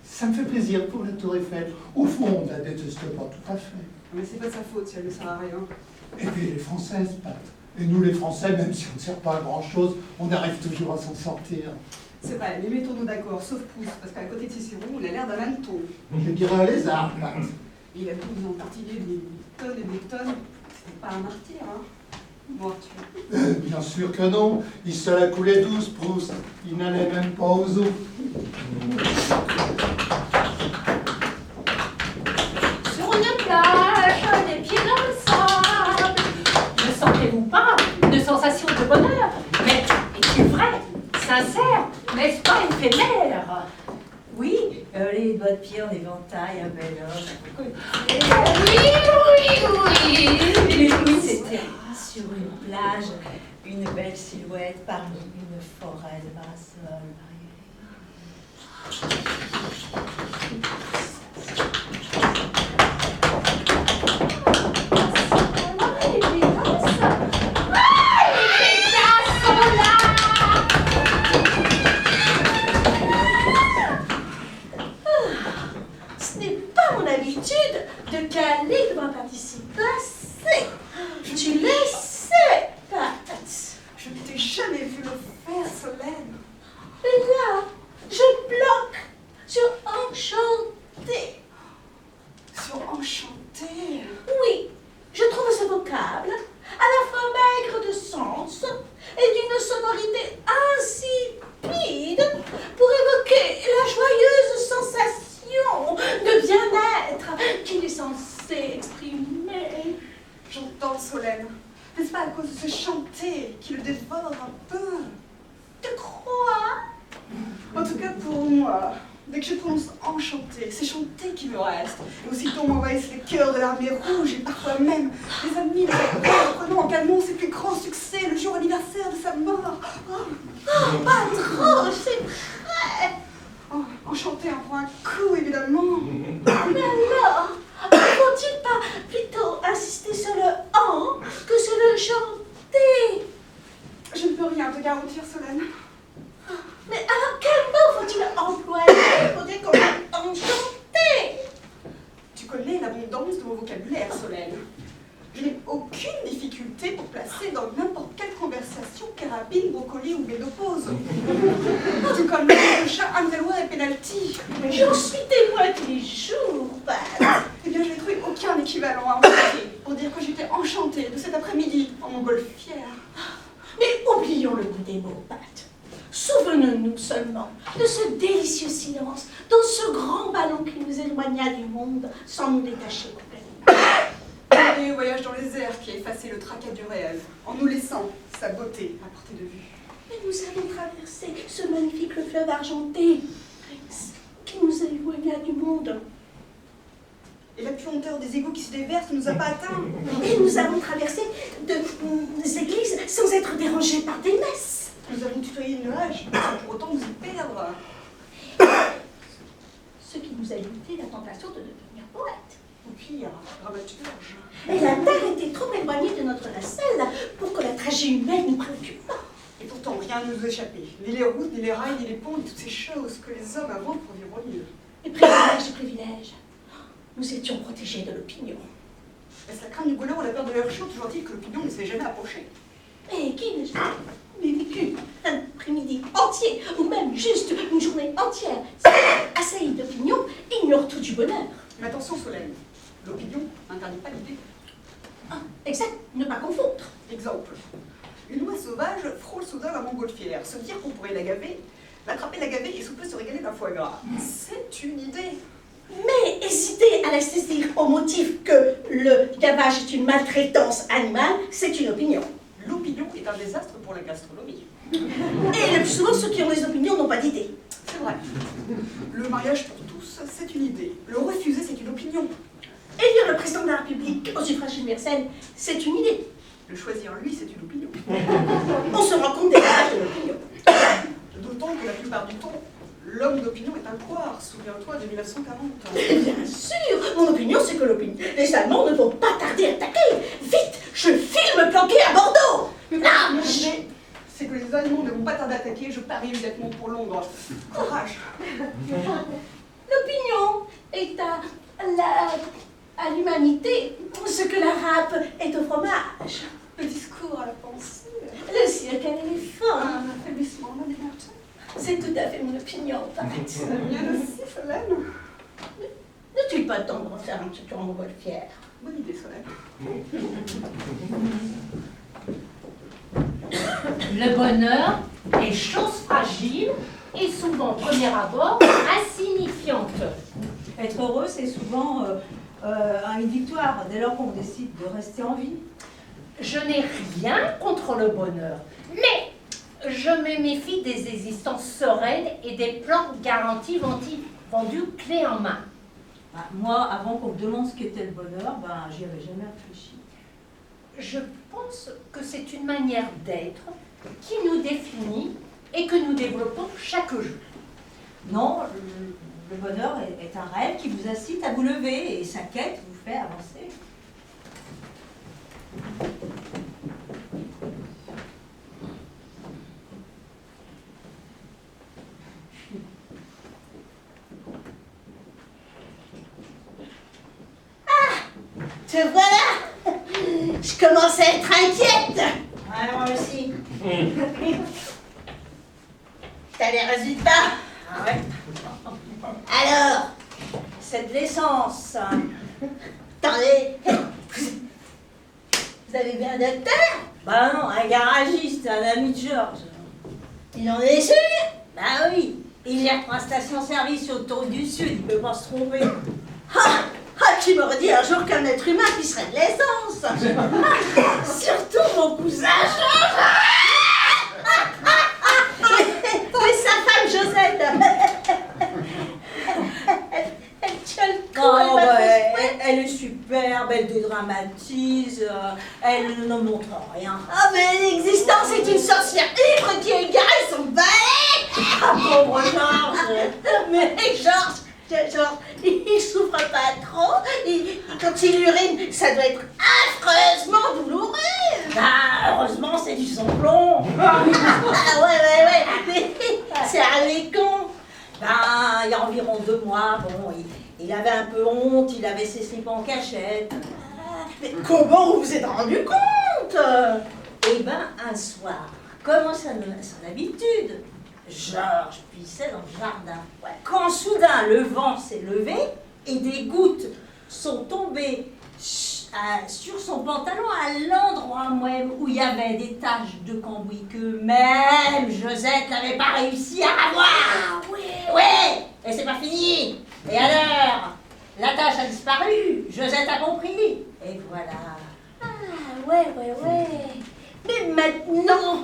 S8: Ça me fait plaisir pour la tour Eiffel. Au fond, on la déteste pas tout à fait.
S9: Mais c'est pas de sa faute si elle ne sert à rien.
S8: Et puis les Françaises, Pat. Et nous les Français, même si on ne sert pas à grand chose, on arrive toujours à s'en sortir.
S9: C'est vrai, mais mettons-nous d'accord, sauf Proust, parce qu'à côté de Cicéron, il a l'air d'un hanneton.
S8: Je dirais un lézard, Pat.
S9: Il a voulu nous entartiner des tonnes et des tonnes. C'était pas un martyr, hein? Bon, Arthur.
S8: Bien sûr que non. Il se la coulait douce, Proust. Il n'allait même pas aux eaux.
S6: Sur une plage, les pieds dans le sable. Ne sentez-vous pas une sensation de bonheur? Mais est-il vrai, sincère, n'est-ce pas éphémère?
S5: Oui, les doigts de pied en éventail, un bel homme.
S6: Oui.
S5: Oui, c'était sur une plage, une belle silhouette parmi une forêt de parasols. Ce n'est pas mon habitude de caler devant un participe assez. Tu le sais, Pat.
S9: Je ne t'ai jamais vu le faire, Solène.
S5: Et là, je bloque sur Enchanté.
S9: encore, Solène? N'est-ce pas à cause de ce chanter qui le dévore un peu?
S5: Tu crois?
S9: En tout cas pour moi, dès que je commence enchanté, c'est chanter qui me reste. Et aussitôt m'envahissent les cœurs de l'armée rouge et parfois même les amis de la peur prenant en canon ses plus grands succès le jour anniversaire de sa mort.
S5: Oh, pas trop, c'est vrai.
S9: Oh, enchanté en prend un coup, évidemment.
S5: Mais alors, faut-il pas plutôt insister sur le en que sur le chanter?
S9: Je ne peux rien te garantir, Solène.
S5: Mais alors quel mot faut-il employer pour dire qu'on est enchanté?
S9: Tu connais l'abondance de mon vocabulaire, Solène. Je n'ai aucune difficulté pour placer dans n'importe quelle conversation carabine, brocoli ou ménopause. Tout comme le chat, Andrelois et penalty.
S5: J'en suis témoin tous les jours, Pat.
S9: Eh bien, je n'ai trouvé aucun équivalent à employer pour dire que j'étais enchantée de cet après-midi en montgolfière.
S5: Mais oublions le goût des mots, Pat. Souvenons-nous seulement de ce délicieux silence dans ce grand ballon qui nous éloigna du monde sans nous détacher complètement.
S9: Et au voyage dans les airs qui a effacé le tracas du réel, en nous laissant sa beauté à portée de vue.
S5: Mais nous avons traversé ce magnifique fleuve argenté qui nous éloigna du monde.
S9: Et la puanteur des égouts qui se déversent ne nous a pas atteints.
S5: Et nous avons traversé des églises sans être dérangés par des messes.
S9: Nous avons tutoyé le nuage, sans pour autant nous y perdre.
S5: Ce qui nous a évité la tentation de devenir poète.
S9: Ou pire, dramaturge.
S5: Et la terre était trop éloignée de notre nacelle pour que la tragédie humaine nous préoccupe pas.
S9: Et pourtant, rien ne nous échappait. Ni les routes, ni les rails, ni les ponts, ni toutes ces choses que les hommes avant pour vivre au mieux.
S5: Les privilèges des privilèges. Nous étions protégés de l'opinion.
S9: Est-ce la crainte du goulot ou la peur de l'air chaud, toujours dit que l'opinion ne s'est jamais approchée?
S5: Et qui n'a jamais vécu un après-midi entier, ou même juste une journée entière, assailli d'opinion, ignore tout du bonheur.
S9: Mais attention, Solène, l'opinion n'interdit pas l'idée.
S5: Ah, exact, ne pas confondre.
S9: Exemple. Une oie sauvage frôle soudain la montgolfière. Se dire qu'on pourrait la gaver, l'attraper, la gaver et sous peu se régaler d'un foie gras. C'est une idée.
S5: Mais hésiter à la saisir au motif que le gavage est une maltraitance animale, c'est une opinion.
S9: L'opinion est un désastre pour la gastronomie.
S5: Et le plus souvent, ceux qui ont des opinions n'ont pas d'idée.
S9: C'est vrai. Le mariage pour tous, c'est une idée. Le refuser, c'est une opinion.
S5: Élire le président de la République au suffrage universel, c'est une idée.
S9: Le choisir, lui, c'est une opinion.
S5: On se rend compte des ravages de l'opinion.
S9: D'autant que la plupart du temps, l'homme d'opinion est un couard. Souviens-toi de 1940.
S5: Bien sûr, mon opinion, c'est que les Allemands ne vont pas tarder à attaquer. Vite, je filme planqué à Bordeaux.
S9: Mon idée, c'est que les Allemands ne vont pas tarder à attaquer. Je parie immédiatement pour Londres. Courage.
S5: L'opinion est à l'humanité ce que la râpe est au fromage.
S9: Le discours à la pensée.
S5: Le cirque à l'éléphant.
S9: Un affaiblissement d'un émotion.
S5: C'est tout à fait mon opinion, Pat.
S9: Bien aussi, Solène.
S5: N'as-tu pas le temps de refaire un petit tour en montgolfière?
S9: Bonne idée, Solène.
S6: Le bonheur est chose fragile et souvent, au premier abord, insignifiante.
S10: Être heureux, c'est souvent une victoire, dès lors qu'on décide de rester en vie.
S6: Je n'ai rien contre le bonheur, mais je me méfie des existences sereines et des plans garantis vendus clé en main.
S10: Bah, moi, avant qu'on me demande ce qu'était le bonheur, j'y avais jamais réfléchi.
S6: Je pense que c'est une manière d'être qui nous définit et que nous développons chaque jour.
S10: Non, le bonheur est un rêve qui vous incite à vous lever et sa quête vous fait avancer.
S5: Te voilà! Je commence à être inquiète!
S10: Ouais, moi aussi.
S5: T'as les résultats?
S10: Ah ouais.
S5: Alors,
S10: C'est de l'essence.
S5: attendez! Vous avez vu un docteur?
S10: Bah non, un garagiste, un ami de Georges.
S5: Il en est sûr?
S10: Bah oui, il gère 3 stations-service sur l'autoroute du Sud, il peut pas se tromper.
S5: Ah! Ah, tu qui m'aurait dit un jour qu'un être humain pisserait de l'essence. Surtout mon cousin Georges. Et sa femme Josette. Elle tient le coup.
S10: Oh, elle est superbe, elle dédramatise, elle ne montre rien.
S5: Ah, mais l'existence est une sorcière ivre qui a égaré son balai.
S10: Ah, pauvre Georges.
S5: Mais Georges, il souffre pas trop. Quand il urine, ça doit être affreusement douloureux.
S10: Ah, heureusement, c'est du samplon.
S5: Ah ouais. C'est arrivé quand?
S10: Ben, il y a environ 2 mois, bon, il avait un peu honte, il avait ses slips en cachette.
S5: Mais comment vous vous êtes rendu compte?
S10: Eh ben, un soir, comme à son habitude, Georges pissait dans le jardin. Ouais. Quand soudain le vent s'est levé et des gouttes sont tombées sur son pantalon à l'endroit même où il y avait des taches de cambouis que même Josette n'avait pas réussi à avoir. Ouais, et c'est pas fini. Et alors, la tache a disparu, Josette a compris, et voilà.
S5: Ah ouais. Mais maintenant,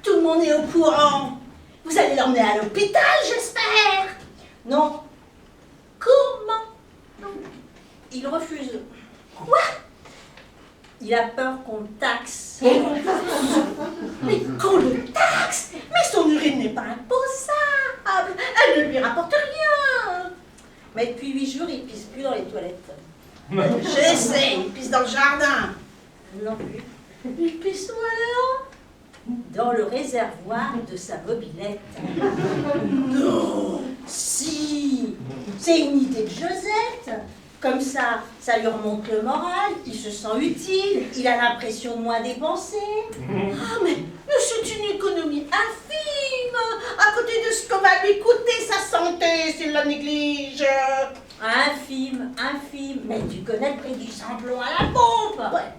S5: tout le monde est au courant. Vous allez l'emmener à l'hôpital, j'espère.
S10: Non.
S5: Comment?
S10: Il refuse.
S5: Quoi?
S10: Il a peur qu'on le taxe.
S5: Mais qu'on le taxe? Mais son urine n'est pas imposable. Elle ne lui rapporte rien.
S10: Mais depuis 8 jours, il pisse plus dans les toilettes.
S5: Je sais, il pisse dans le jardin.
S10: Non plus.
S5: Il pisse où alors?
S10: Dans le réservoir de sa mobilette.
S5: Non.
S10: Si. C'est une idée de Josette. Comme ça lui remonte le moral, il se sent utile, il a l'impression de moins dépenser.
S5: Ah mais c'est une économie infime à côté de ce que va lui coûter sa santé s'il la néglige.
S10: Infime. Mais tu connais le prix du samplon à la pompe.
S5: Ouais.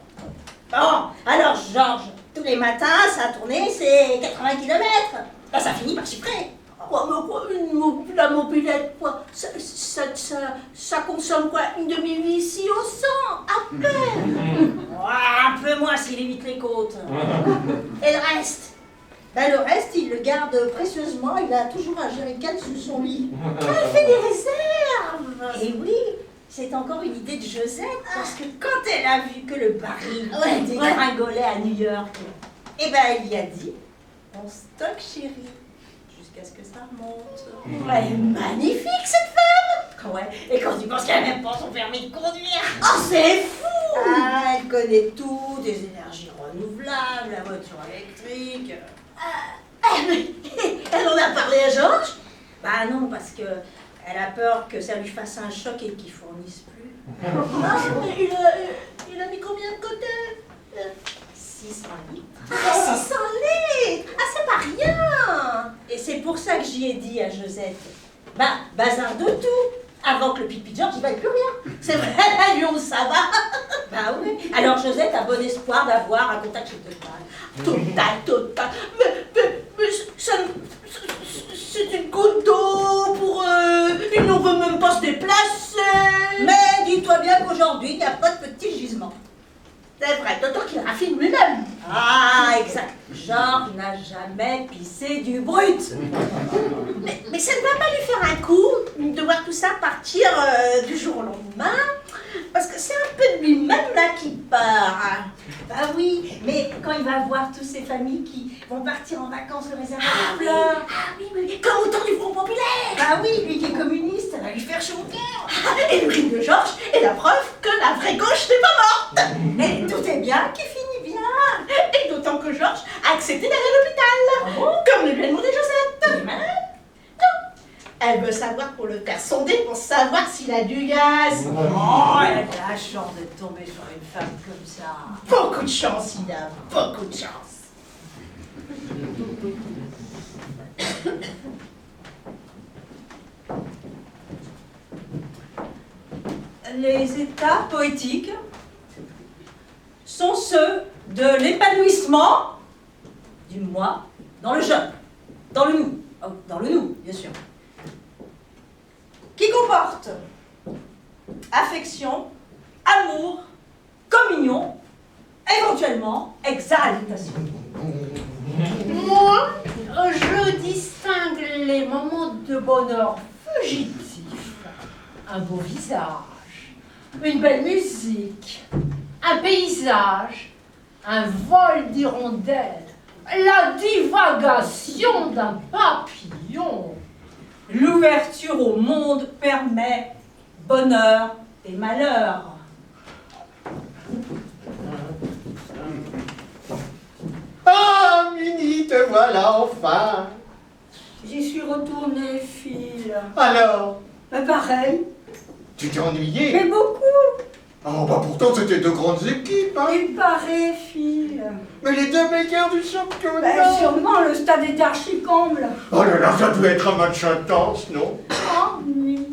S10: Bon, alors Georges, tous les matins, sa tournée, c'est 80 km. Ben, ça finit par chiffrer.
S5: Quoi, mais quoi, la mobilette, quoi, ça consomme quoi, une demi-vie au 100, à peine.
S10: Un peu moins s'il évite les côtes.
S5: Et le reste?
S10: Ben, le reste, il le garde précieusement, il a toujours un jerrycan sous son lit.
S5: Elle fait des réserves.
S10: Et oui, c'est encore une idée de Josette, parce que quand elle a vu que le baril dégringolait à New York, eh ben, elle lui a dit, on stocke chérie, jusqu'à ce que ça remonte.
S5: Elle est magnifique cette femme.
S10: Ouais, et quand tu penses qu'elle n'a même pas son permis de conduire.
S5: Oh, c'est fou.
S10: Ah, elle connaît tout, des énergies renouvelables, la voiture électrique.
S5: Mais elle en a parlé à Georges?
S10: Bah non, parce que elle a peur que ça lui fasse un choc et qu'il fournisse plus.
S5: Ah, mais il a mis combien de côté?
S10: 600 litres.
S5: Ah, 600 litres. Ah, c'est pas rien.
S10: Et c'est pour ça que j'y ai dit à Josette, bah, bazar de tout, avant que le pipi de Georges, il ne vaille plus rien.
S5: C'est vrai, à Lyon, ça va.
S10: Bah oui. Alors Josette a bon espoir d'avoir un contact chez Total.
S5: Total. Mais c'est une goutte d'eau pour il n'en veut même pas se déplacer.
S10: Mais dis-toi bien qu'aujourd'hui, il n'y a pas de petit gisement.
S5: C'est vrai, d'autant qu'il raffine lui-même.
S10: Ah, exact. Georges n'a jamais pissé du brut.
S5: Mais ça ne va pas lui faire un coup de voir tout ça partir du jour au lendemain. Parce que c'est un peu de lui-même là qui part.
S10: Bah oui, mais quand il va voir toutes ces familles qui vont partir en vacances au réservoir de fleurs.
S5: Ah oui, mais comme au temps du Front Populaire.
S10: Bah oui, lui qui est communiste, ça va lui faire chaud au cœur.
S5: Et le rime de Georges est la preuve que la vraie gauche n'est pas morte.
S10: Et tout est bien qui finit bien.
S5: Et d'autant que Georges a accepté d'aller à l'hôpital. Comme le lui a demandé Josette. Non. Elle veut savoir pour le faire sonder, pour savoir s'il a du gaz.
S10: Oh, elle a de la chance de tomber sur une femme comme ça.
S5: Beaucoup de chance, Ida, beaucoup de chance.
S10: Les états poétiques sont ceux de l'épanouissement du moi dans le je, dans le nous, bien sûr, qui comporte affection, amour, communion, éventuellement exaltation.
S6: Moi, je distingue les moments de bonheur fugitifs. Un beau visage, une belle musique, un paysage, un vol d'hirondelles, la divagation d'un papillon.
S10: L'ouverture au monde permet bonheur et malheur.
S7: Ah, Minnie, te voilà enfin.
S3: J'y suis retournée, fille.
S7: Alors,
S3: Mais pareil,
S7: tu t'es ennuyé?
S3: mais beaucoup.
S7: Oh, bah pourtant, c'était deux grandes équipes, hein.
S3: Il paraît, fille.
S7: Mais les deux meilleurs du
S3: Ben,
S7: championnat.
S3: sûrement, le stade était archi-comble.
S7: Oh là là, ça doit être un match intense, non?
S3: Ennuyeux.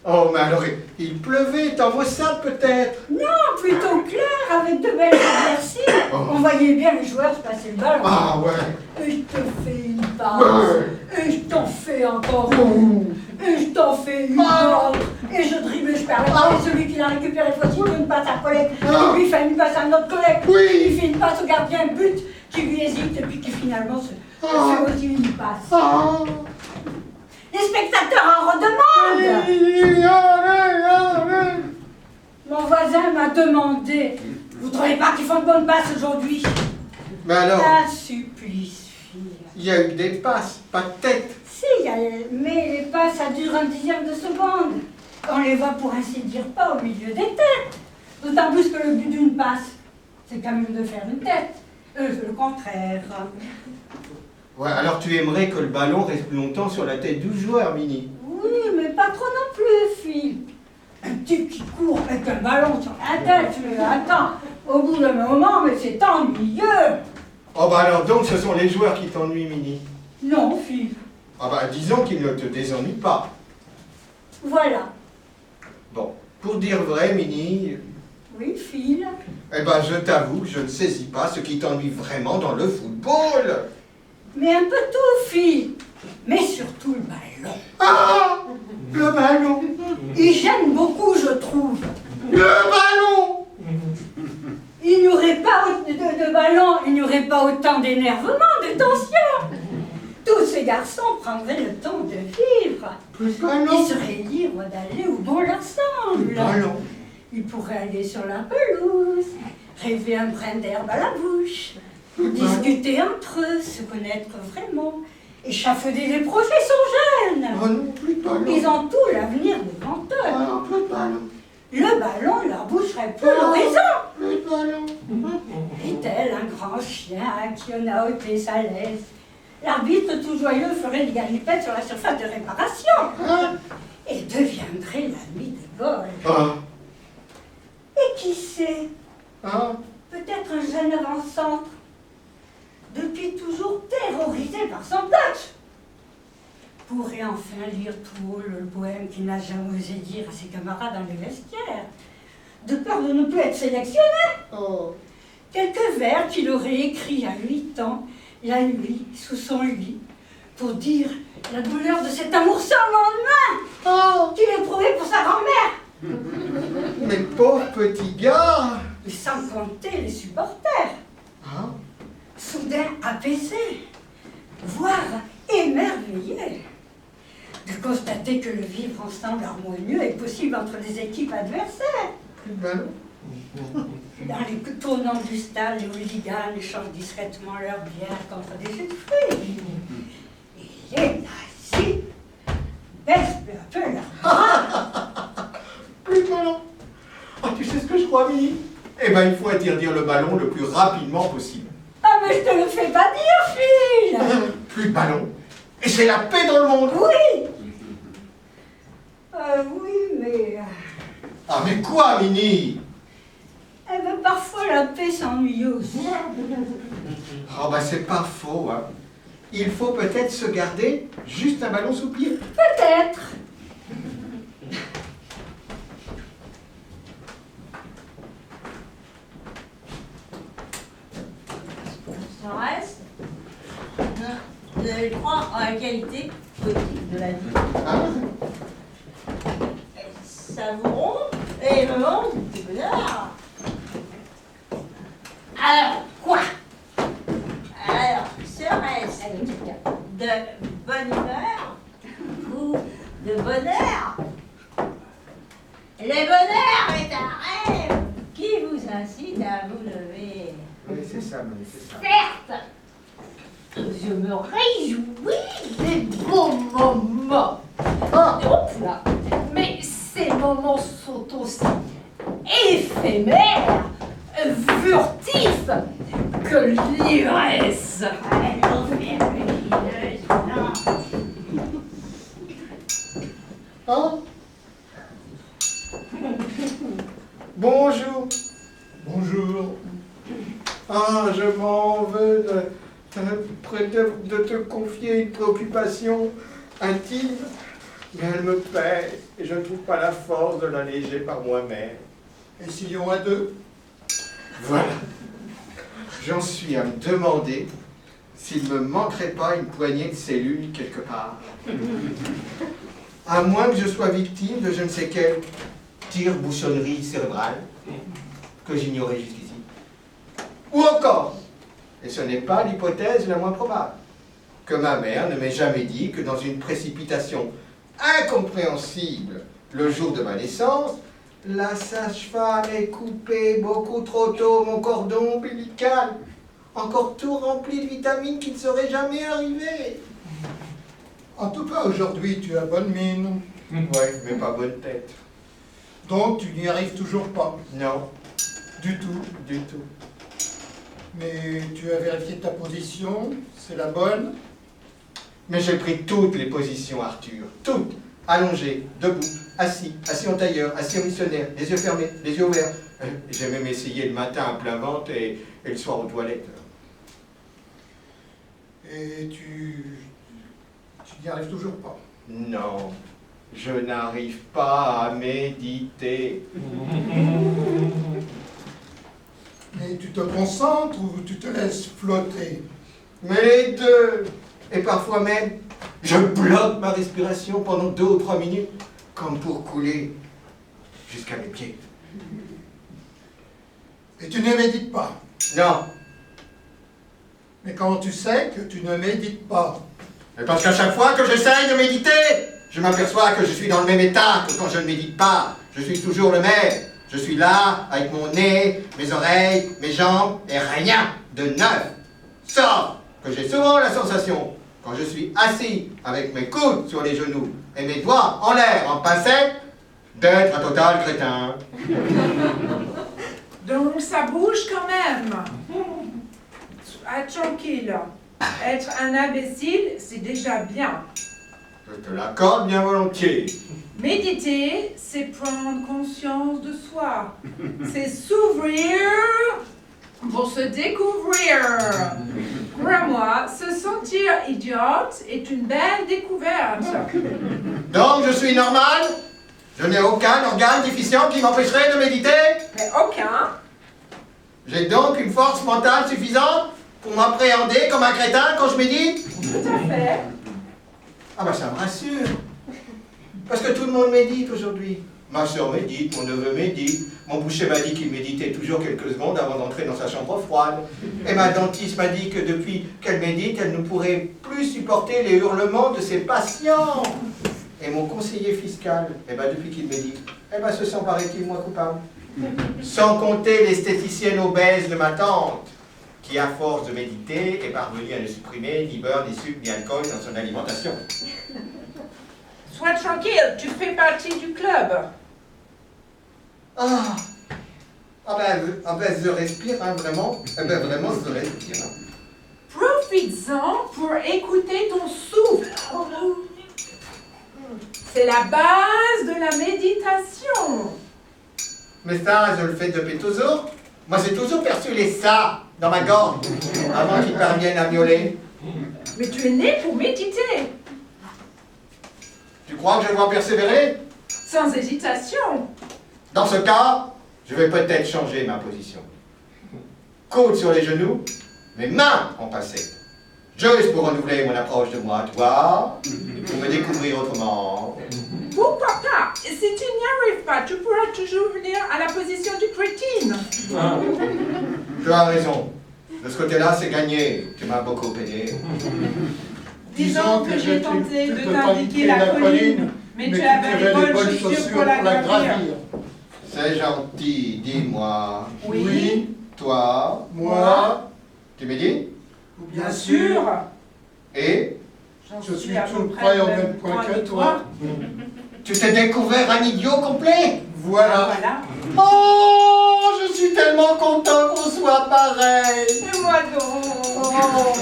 S7: Oh, mais alors, il pleuvait, en maussade peut-être?
S3: Non, plutôt clair, avec de belles éclaircies.
S7: Oh.
S3: On voyait bien les joueurs se passer le ballon.
S7: Ah ouais.
S3: Et je te fais une passe.
S7: Ouais.
S3: Et je t'en fais encore une. Et je t'en fais une autre. Et je dribble et je perds le ballon. Et celui qui l'a récupéré, faut qu'il donne une passe à un collègue. Et lui fait une passe à un autre collègue.
S7: Oui.
S3: Il fait une passe au gardien, but, qui lui hésite et puis qui finalement se fait aussi une passe.
S7: Ah.
S3: Les spectateurs en redemandent. Mon voisin m'a demandé, vous ne trouvez pas qu'ils font de bonnes passes aujourd'hui?
S7: Mais alors,
S3: Un supplice, fille.
S7: il y a eu des passes, pas de tête.
S3: Si, mais les passes, ça dure un dixième de seconde. On les voit pour ainsi dire pas au milieu des têtes. D'autant plus que le but d'une passe, c'est quand même de faire une tête. C'est le contraire.
S7: Ouais, alors tu aimerais que le ballon reste plus longtemps sur la tête du joueur, Minnie?
S3: Oui, mais pas trop non plus, fille. Un type qui court avec un ballon sur la tête, mais attends, au bout d'un moment, mais c'est ennuyeux.
S7: Oh bah alors donc ce sont les joueurs qui t'ennuient, Minnie?
S3: Non, fille.
S7: Ah bah disons qu'ils ne te désennuient pas.
S3: Voilà.
S7: Bon, pour dire vrai, Minnie,
S3: Oui, fille.
S7: eh ben je t'avoue, je ne saisis pas ce qui t'ennuie vraiment dans le football.
S3: Mais un peu tout, fille. Mais surtout le ballon.
S7: Ah, le ballon.
S3: Il gêne beaucoup, je trouve.
S7: Le ballon.
S3: Il n'y aurait pas de ballon, il n'y aurait pas autant d'énervement, de tension. Tous ces garçons prendraient le temps de vivre.
S7: Plus de ballon.
S3: Ils seraient libres d'aller où bon leur semble.
S7: Le ballon.
S3: Ils pourraient aller sur la pelouse, rêver un brin d'herbe à la bouche, discuter entre eux, se connaître vraiment, échafauder des projets, sont jeunes.
S7: Oh non, plus de ballon.
S3: Ils ont tout l'avenir devant eux.
S7: Ah non, plus de ballon.
S3: Le ballon leur boucherait peu l'horizon.
S7: Plus de ballon.
S3: Et tel un grand chien qui en a ôté sa laisse. L'arbitre tout joyeux ferait des galipettes sur la surface de réparation. Et deviendrait l'ami des bols.
S7: Ah.
S3: Et qui sait,
S7: Ah.
S3: peut-être un jeune avant-centre, depuis toujours terrorisé par son coach, pourrait enfin lire tout haut le poème qu'il n'a jamais osé dire à ses camarades dans les vestiaires, de peur de ne plus être sélectionné.
S7: Oh.
S3: Quelques vers qu'il aurait écrits à 8 ans, la nuit, sous son lit, pour dire la douleur de cet amour sans lendemain qu'il éprouvait pour sa grand-mère.
S7: Mais pauvre petit gars.
S3: Et sans compter les supporters,
S7: Ah.
S3: soudain apaisés, voire émerveillés, de constater que le vivre ensemble harmonieux est possible entre les équipes adversaires.
S7: Plus de ballon.
S3: Dans les tournants du stade, les hooligans échangent discrètement leur bière contre des jeux de fruits. Et les nazis baissent peu à peu leurs bras.
S7: Plus de ballon. Ah, tu sais ce que je crois, Minnie? Eh ben, il faut interdire le ballon le plus rapidement possible.
S3: Ah, mais je te le fais pas dire, fille.
S7: Plus de ballon. Et c'est la paix dans le monde.
S3: Oui. Oui, mais...
S7: Ah, mais quoi, Minnie?
S3: Eh ben, parfois la paix s'ennuie aussi.
S7: Ah, bah, c'est pas faux, hein. Il faut peut-être se garder juste un ballon sous le pied.
S3: Peut-être.
S10: Ça reste. Je crois en la qualité poétique de la vie.
S7: Hein?
S10: Savourons les moments du bonheur.
S6: Alors, quoi?
S10: Alors, serait-ce de bonne humeur ou de bonheur? Le bonheur est un rêve qui vous incite à vous lever.
S7: Oui, c'est ça, mais c'est ça.
S6: Certes, je me réjouis des beaux moments. Oups là. Mais ces moments sont aussi éphémères, furtifs, que l'ivresse.
S7: Oh. Bonjour.
S8: Bonjour.
S7: Ah, je m'en veux de te confier une préoccupation intime, mais elle me pèse et je ne trouve pas la force de l'alléger par moi-même.
S8: Essayons à deux.
S7: Voilà. J'en suis à me demander s'il ne me manquerait pas une poignée de cellules quelque part. À moins que je sois victime de je ne sais quelle tire-bouchonnerie cérébrale que j'ignorais jusqu'ici. Ou encore, et ce n'est pas l'hypothèse la moins probable, que ma mère ne m'ait jamais dit que dans une précipitation incompréhensible le jour de ma naissance, la sage-femme ait coupé beaucoup trop tôt mon cordon ombilical, encore tout rempli de vitamines qui ne seraient jamais arrivées.
S8: En tout cas, aujourd'hui, tu as bonne mine.
S7: Ouais, mais pas bonne tête.
S8: Donc, tu n'y arrives toujours pas.
S7: Non,
S8: Du tout.
S7: du tout.
S8: Mais tu as vérifié ta position, c'est la bonne.
S7: Mais j'ai pris toutes les positions, Arthur, toutes. Allongé, debout, assis en tailleur, assis en missionnaire, les yeux fermés, les yeux ouverts. J'ai même essayé le matin à plein ventre et le soir aux toilettes.
S8: Et tu n'y arrives toujours pas.
S7: Non, je n'arrive pas à méditer.
S8: Mais tu te concentres ou tu te laisses flotter?
S7: Mais les deux. Et parfois même, je bloque ma respiration pendant 2 ou 3 minutes, comme pour couler jusqu'à mes pieds.
S8: Et tu ne médites pas.
S7: Non,
S8: Mais comment tu sais que tu ne médites pas?
S7: mais parce qu'à chaque fois que j'essaye de méditer, je m'aperçois que je suis dans le même état que quand je ne médite pas. Je suis toujours le même. Je suis là, avec mon nez, mes oreilles, mes jambes, et rien de neuf. Sauf que j'ai souvent la sensation, quand je suis assis avec mes coudes sur les genoux et mes doigts en l'air en pincette, d'être un total crétin.
S4: Donc ça bouge quand même. Ah, tranquille. Être un imbécile, c'est déjà bien.
S7: Je te l'accorde bien volontiers.
S4: Méditer, c'est prendre conscience de soi. C'est s'ouvrir pour se découvrir. Crois-moi, se sentir idiote est une belle découverte.
S7: Donc je suis normal? Je n'ai aucun organe déficient qui m'empêcherait de méditer?
S4: Mais aucun.
S7: J'ai donc une force mentale suffisante pour m'appréhender comme un crétin quand je médite?
S4: Tout à fait.
S7: Ah bah ça me rassure. Parce que tout le monde médite aujourd'hui. Ma soeur médite, mon neveu médite, mon boucher m'a dit qu'il méditait toujours quelques secondes avant d'entrer dans sa chambre froide. Et ma dentiste m'a dit que depuis qu'elle médite, elle ne pourrait plus supporter les hurlements de ses patients. Et mon conseiller fiscal, depuis qu'il médite, se sent, paraît-il, moins coupable. Sans compter l'esthéticienne obèse de ma tante, qui à force de méditer est parvenue à ne supprimer ni beurre, ni sucre, ni alcool dans son alimentation.
S4: Sois tranquille, tu fais partie du club.
S7: Je respire, hein, vraiment. Vraiment, je respire.
S4: Profites-en pour écouter ton souffle. C'est la base de la méditation.
S7: Mais ça, je le fais depuis toujours. Moi, j'ai toujours perçu les ça dans ma gorge avant qu'ils parviennent à miauler.
S4: Mais tu es né pour méditer.
S7: Tu crois que je dois persévérer?
S4: Sans hésitation.
S7: Dans ce cas, je vais peut-être changer ma position. Coude sur les genoux, mes mains en passé. Juste pour renouveler mon approche de moi, toi, pour me découvrir autrement.
S4: Pourquoi pas? si tu n'y arrives pas, tu pourras toujours venir à la position du crétine.
S7: Tu as raison. De ce côté-là, c'est gagné. Tu m'as beaucoup aidé.
S4: Disons que j'ai tenté de t'indiquer la colline, mais tu avais les bonnes chaussures pour la gravir.
S7: C'est gentil. Dis-moi.
S4: Oui.
S7: Toi.
S8: Moi,
S7: Tu me dis?
S4: Bien sûr.
S7: Et?
S8: je suis
S4: à
S8: tout
S4: peu
S8: près au
S4: le
S8: même point que toi.
S7: Tu t'es découvert un idiot complet?
S8: Voilà.
S4: Voilà.
S7: Oh, je suis tellement content qu'on soit pareil.
S4: Et moi donc.
S7: Oh.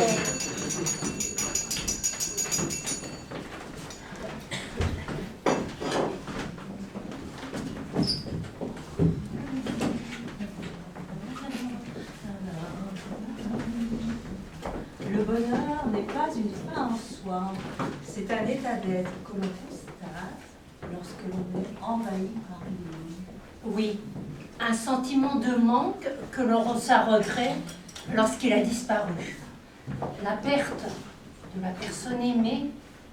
S10: Le bonheur n'est pas une fin en soi, c'est un état d'être que l'on constate lorsque l'on est envahi par lui.
S6: Oui, un sentiment de manque que l'on ressent à regret lorsqu'il a disparu. La perte de la personne aimée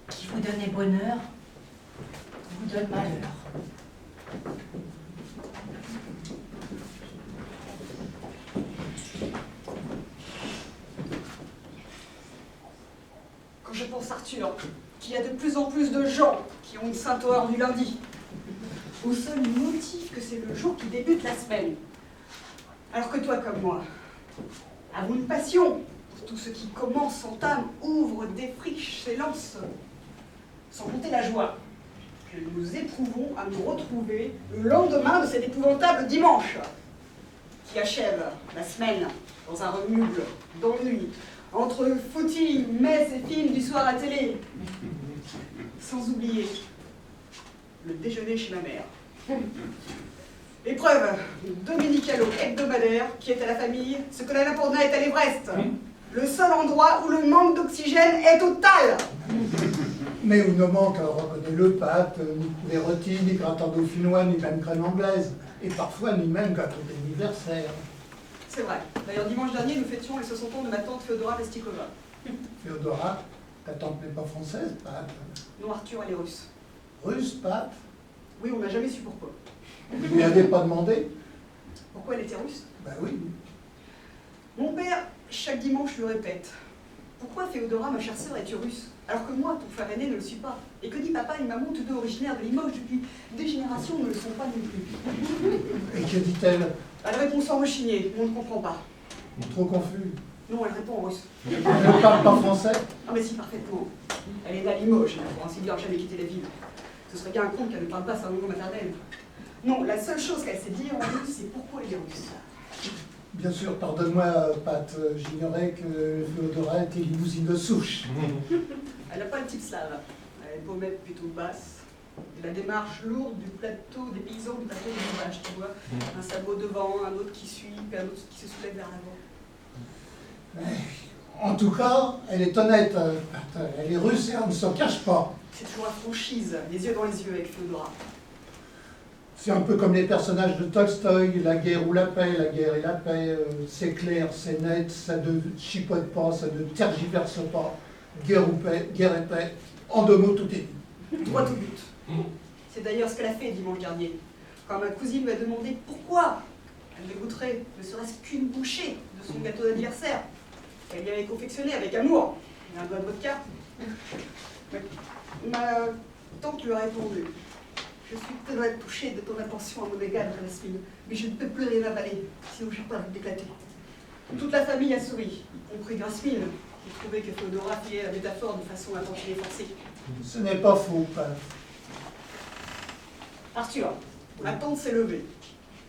S6: qui vous donnait bonheur vous donne malheur.
S9: Quand je pense, Arthur, qu'il y a de plus en plus de gens qui ont une sainte horreur du lundi, au seul motif que c'est le jour qui débute la semaine. Alors que toi, comme moi, avons une passion pour tout ce qui commence, s'entame, ouvre, défriche, s'élance, sans compter la joie que nous éprouvons à nous retrouver le lendemain de cet épouvantable dimanche, qui achève la semaine dans un remuble d'ennui, entre footing, messes et films du soir à télé, sans oublier le déjeuner chez ma mère. Épreuve dominicalo-hebdomadaire qui est à la famille ce que la Napurna est à l'Everest. Le seul endroit où le manque d'oxygène est total.
S8: Mais où ne manque, reconnaît le pâte, ni poulet rôti, ni gratin dauphinois, ni même crème anglaise, et parfois ni même gâteau d'anniversaire.
S9: C'est vrai. D'ailleurs, dimanche dernier, nous fêtions les 60 ans de ma tante Féodora Pestikova.
S8: Féodora, ta tante n'est pas française, Pat.
S9: Non, Arthur, elle est russe.
S8: Russe, Pat.
S9: Oui, on n'a jamais su pourquoi.
S8: Vous lui avez pas demandé?
S9: Pourquoi elle était russe?
S8: Ben oui.
S9: Mon père, chaque dimanche, lui répète: pourquoi Féodora, ma chère sœur, es-tu russe? Alors que moi, ton frère aîné, ne le suis pas. Et que dit papa et maman, tous deux originaires de Limoges depuis des générations, ne le sont pas non plus.
S8: Et que dit-elle?
S9: Elle répond sans rechigner, on ne comprend pas.
S8: Trop confus.
S9: Non, elle répond en russe.
S8: Elle ne parle pas français?
S9: Ah mais si, parfaitement. Elle est née à Limoges, elle n'a pour ainsi dire jamais quitté la ville. Ce serait bien un conte qu'elle ne parle pas sa langue maternelle. Non, la seule chose qu'elle sait dire en russe, c'est pourquoi elle est russe.
S8: Bien sûr, pardonne-moi, Pat, j'ignorais que Féodora était limousine de souche.
S9: Elle n'a pas le type slave. Elle a une pommette plutôt basse. Et la démarche lourde du plateau des paysans du plateau des villages, tu vois. Un sabot devant, un autre qui suit, puis un autre qui se soulève vers l'avant.
S8: En tout cas, elle est honnête, Pat. Elle est russe et on ne s'en cache pas.
S9: C'est toujours la franchise, les yeux dans les yeux avec Féodora.
S8: C'est un peu comme les personnages de Tolstoï, la guerre ou la paix, la guerre et la paix, c'est clair, c'est net, ça ne chipote pas, ça ne tergiverse pas. Guerre ou paix, guerre et paix, en deux mots, tout est dit.
S9: Droit au but. C'est d'ailleurs ce qu'elle a fait dimanche dernier, quand ma cousine lui a demandé pourquoi elle ne goûterait ne serait-ce qu'une bouchée de son gâteau d'anniversaire, qu'elle lui avait confectionné avec amour, et un doigt de vodka. Mais ma tante lui a répondu: je suis très touchée de ton attention à mon égard, Jasmine, mais je ne peux plus rien avaler, sinon j'ai peur d'éclater. Toute la famille a souri, y compris Jasmine, qui trouvait que Féodora fiait la métaphore de façon à tenter forcée.
S8: Ce n'est pas faux, Pat.
S9: Arthur, ma tante s'est levée.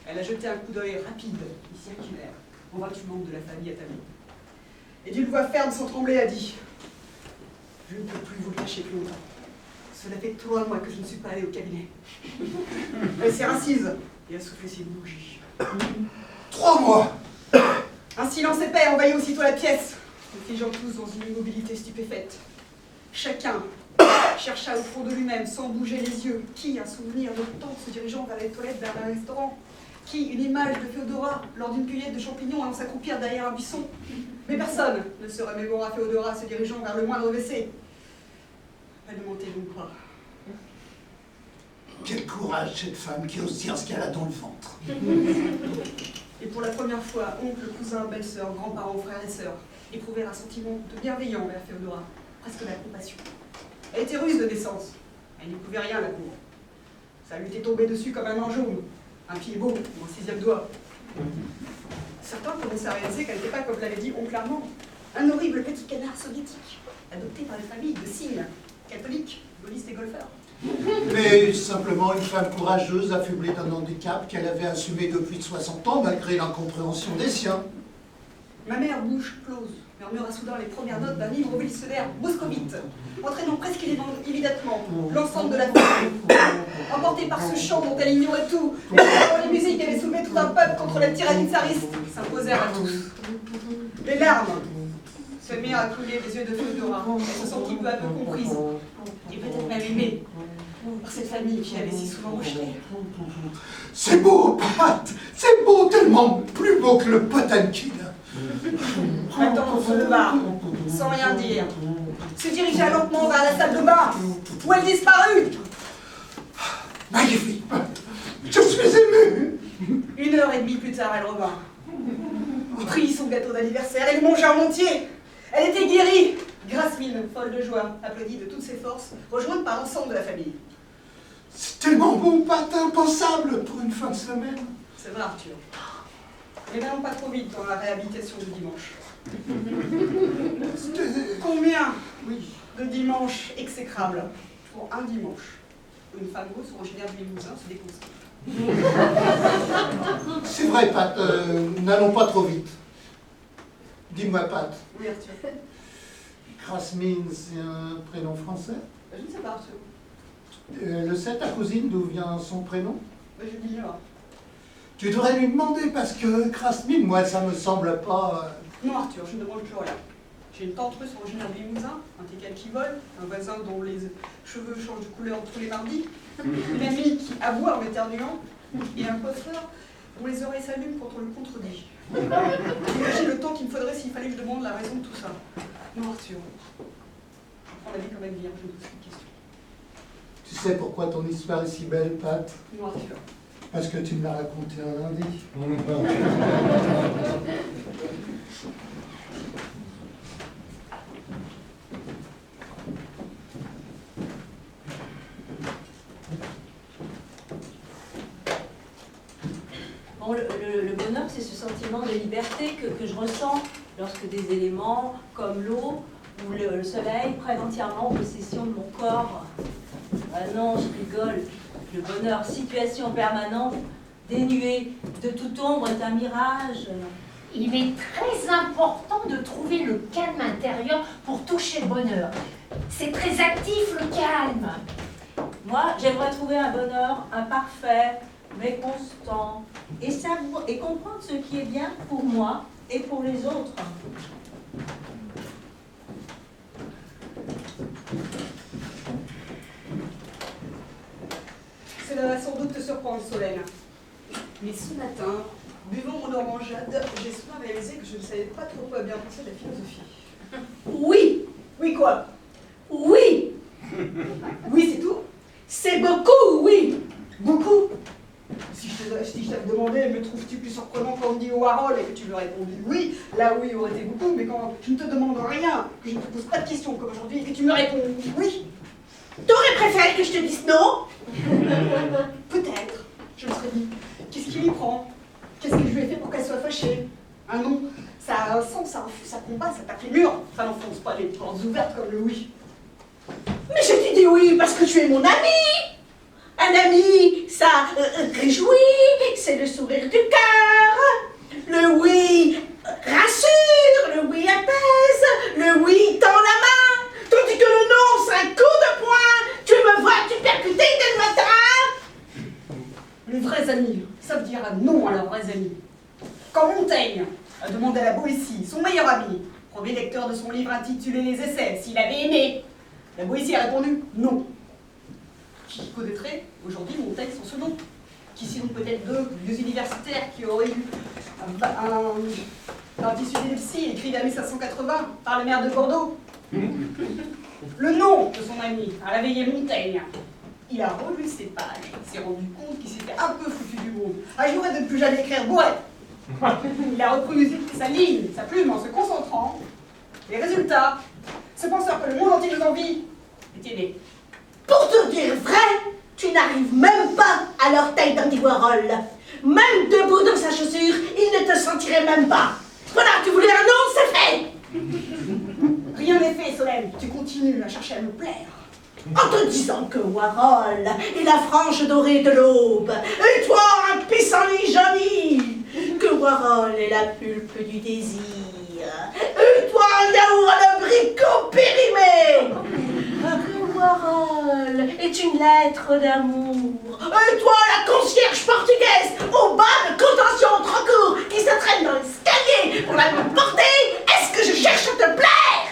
S9: Elle a jeté un coup d'œil rapide et circulaire en voir du membre de la famille attablée. Et d'une voix ferme sans trembler a dit: je ne peux plus vous le cacher plus longtemps. Cela fait 3 mois que je ne suis pas allée au cabinet. Elle s'est assise et a soufflé ses bougies.
S8: 3 mois!
S9: Un silence épais envahit aussitôt la pièce, nous figeant tous dans une immobilité stupéfaite. Chacun chercha au fond de lui-même, sans bouger les yeux, qui un souvenir de temps se dirigeant vers les toilettes vers un restaurant, qui une image de Féodora lors d'une cueillette de champignons allant s'accroupir derrière un buisson. Mais personne ne se remémora Féodora se dirigeant vers le moindre WC. Elle ne mentait donc pas.
S8: Quel courage, cette femme qui ose dire ce qu'elle a dans le ventre.
S9: Et pour la première fois, oncle, cousin, belle-sœur, grands-parents, frères et sœurs éprouvaient un sentiment de bienveillant vers Féodora, presque de la compassion. Elle était russe de naissance. Elle n'y pouvait rien, la pauvre. Ça lui était tombé dessus comme un angeaume, un pied beau ou un 6e doigt. Certains commençaient à réaliser qu'elle n'était pas, comme l'avait dit oncle Armand, un horrible petit canard soviétique, adopté par une famille de cygnes, catholiques, gaullistes et golfeurs.
S8: Mais simplement une femme courageuse, affublée d'un handicap qu'elle avait assumé depuis 60 ans, malgré l'incompréhension des siens.
S9: Ma mère, bouche close, murmura soudain les premières notes d'un livre révolutionnaire moscovite, entraînant presque immédiatement l'ensemble de la famille. Emportée par ce chant dont elle ignorait tout, les musiques qui avaient soulevé tout un peuple contre la tyrannie tsariste s'imposèrent à tous. Les larmes se mirent à couler des yeux de Féodora. Elle se sentit peu à peu comprise, et peut-être même aimée, par cette famille qui avait si souvent rejeté.
S8: C'est beau, Pat! C'est beau, tellement plus beau que le Potemkin.
S9: Maintenant, on se leva, sans rien dire, se dirigea lentement vers la salle de bain, où elle disparut.
S8: Magnifique, Pat! Je suis ému!
S9: 1h30 plus tard, elle revint. Prit son gâteau d'anniversaire et le mangea en entier. Elle était guérie. Grasmine, folle de joie, applaudie de toutes ses forces, rejointe par l'ensemble de la famille.
S8: C'est tellement beau, Pat, impensable pour une fin de semaine.
S9: C'est vrai, Arthur. Mais n'allons pas trop vite dans la réhabilitation du dimanche. Combien de dimanches exécrables pour un dimanche où une femme grosse originaire du Limousin se déconseille?
S8: C'est vrai, Pat, n'allons pas trop vite. Dis-moi, Pat.
S9: Oui, Arthur.
S8: Grasmine, c'est un prénom français?
S9: Je ne sais pas, Arthur.
S8: Le sait, ta cousine, d'où vient son prénom?
S9: Je l'ignore.
S8: Tu devrais lui demander, parce que Grasmine, moi, ça me semble pas...
S9: Non, Arthur, je ne demande plus rien. J'ai une tante russe originaire du Limousin, un teckel qui vole, un voisin dont les cheveux changent de couleur tous les mardis, une amie qui aboie en éternuant, et un coiffeur dont les oreilles s'allument quand on le contredit. Imagine le temps qu'il me faudrait s'il fallait que je demande la raison de tout ça. Non, Arthur, je prends la vie comme elle vient, je ne pose plus de questions.
S8: Tu sais pourquoi ton histoire est si belle, Pat?
S9: Non, Arthur.
S8: Parce que tu me l'as raconté un lundi.
S10: Bon, le bonheur, c'est ce sentiment de liberté que je ressens lorsque des éléments comme l'eau ou le soleil prennent entièrement possession de mon corps. Ah non, je rigole. Le bonheur, situation permanente, dénuée de toute ombre, est un mirage.
S6: Il est très important de trouver le calme intérieur pour toucher le bonheur. C'est très actif, le calme.
S10: Moi, j'aimerais trouver un bonheur imparfait, mais constant, et comprendre ce qui est bien pour moi et pour les autres.
S9: Cela va sans doute te surprendre, Solène. Mais ce matin, buvant mon orangeade, j'ai soudain réalisé que je ne savais pas trop quoi bien penser de la philosophie.
S5: Oui,
S9: Oui, quoi?
S5: oui,
S9: Oui, c'est tout?
S5: c'est beaucoup, oui.
S9: Beaucoup? Si je t'avais demandé, me trouves-tu plus surprenant quand on me dit Warhol et que tu me répondu oui, là oui aurait été beaucoup, mais quand je ne te demande rien, que je ne te pose pas de questions comme aujourd'hui et que tu me réponds oui,
S5: T'aurais préféré que je te dise non?
S9: peut-être, je me serais dit, qu'est-ce qui lui prend? Qu'est-ce que je lui ai fait pour qu'elle soit fâchée? Un non, ça a un sens, ça refuse, ça combat, ça tape les murs, ça n'enfonce pas les portes ouvertes comme le oui.
S5: Mais je t'ai dit oui parce que tu es mon ami. Un ami, ça réjouit, c'est le sourire du cœur. Le oui rassure, le oui apaise, le oui tend la main. Tandis que le non, c'est un coup de poing. Tu me vois, tu percuter dès le matin.
S9: Les vrais amis savent dire un non à leurs vrais amis. Quand Montaigne a demandé à la Boétie, son meilleur ami, premier lecteur de son livre intitulé Les Essais, s'il avait aimé, la Boétie a répondu non. Qui connaîtrait aujourd'hui Montaigne sans ce nom? Qui sinon peut-être deux vieux universitaires qui auraient eu un tissu d'épilepsie écrit vers 1580 par le maire de Bordeaux? Le nom de son ami à la veillée Montaigne. Il a relu ses pages, il s'est rendu compte qu'il s'était un peu foutu du monde. A juré de ne plus jamais écrire bourrette. Il a repris sa ligne, sa plume en se concentrant. Les résultats, ce penseur que le monde entier nous envie, est aidé.
S5: Pour te dire vrai, tu n'arrives même pas à l'orteil d'Andy Warhol. Même debout dans sa chaussure, il ne te sentirait même pas. Voilà, tu voulais un nom, c'est fait.
S9: Rien n'est fait, Solène. Tu continues à chercher à me plaire.
S5: En te disant que Warhol est la frange dorée de l'aube, et toi un pissenlit jauni, que Warhol est la pulpe du désir, et toi un yaourt à l'abricot périmé, que Warhol est une lettre d'amour, et toi la concierge portugaise au bas de contention trop court qui se traîne dans l'escalier pour la me porter. Est-ce que je cherche à te plaire?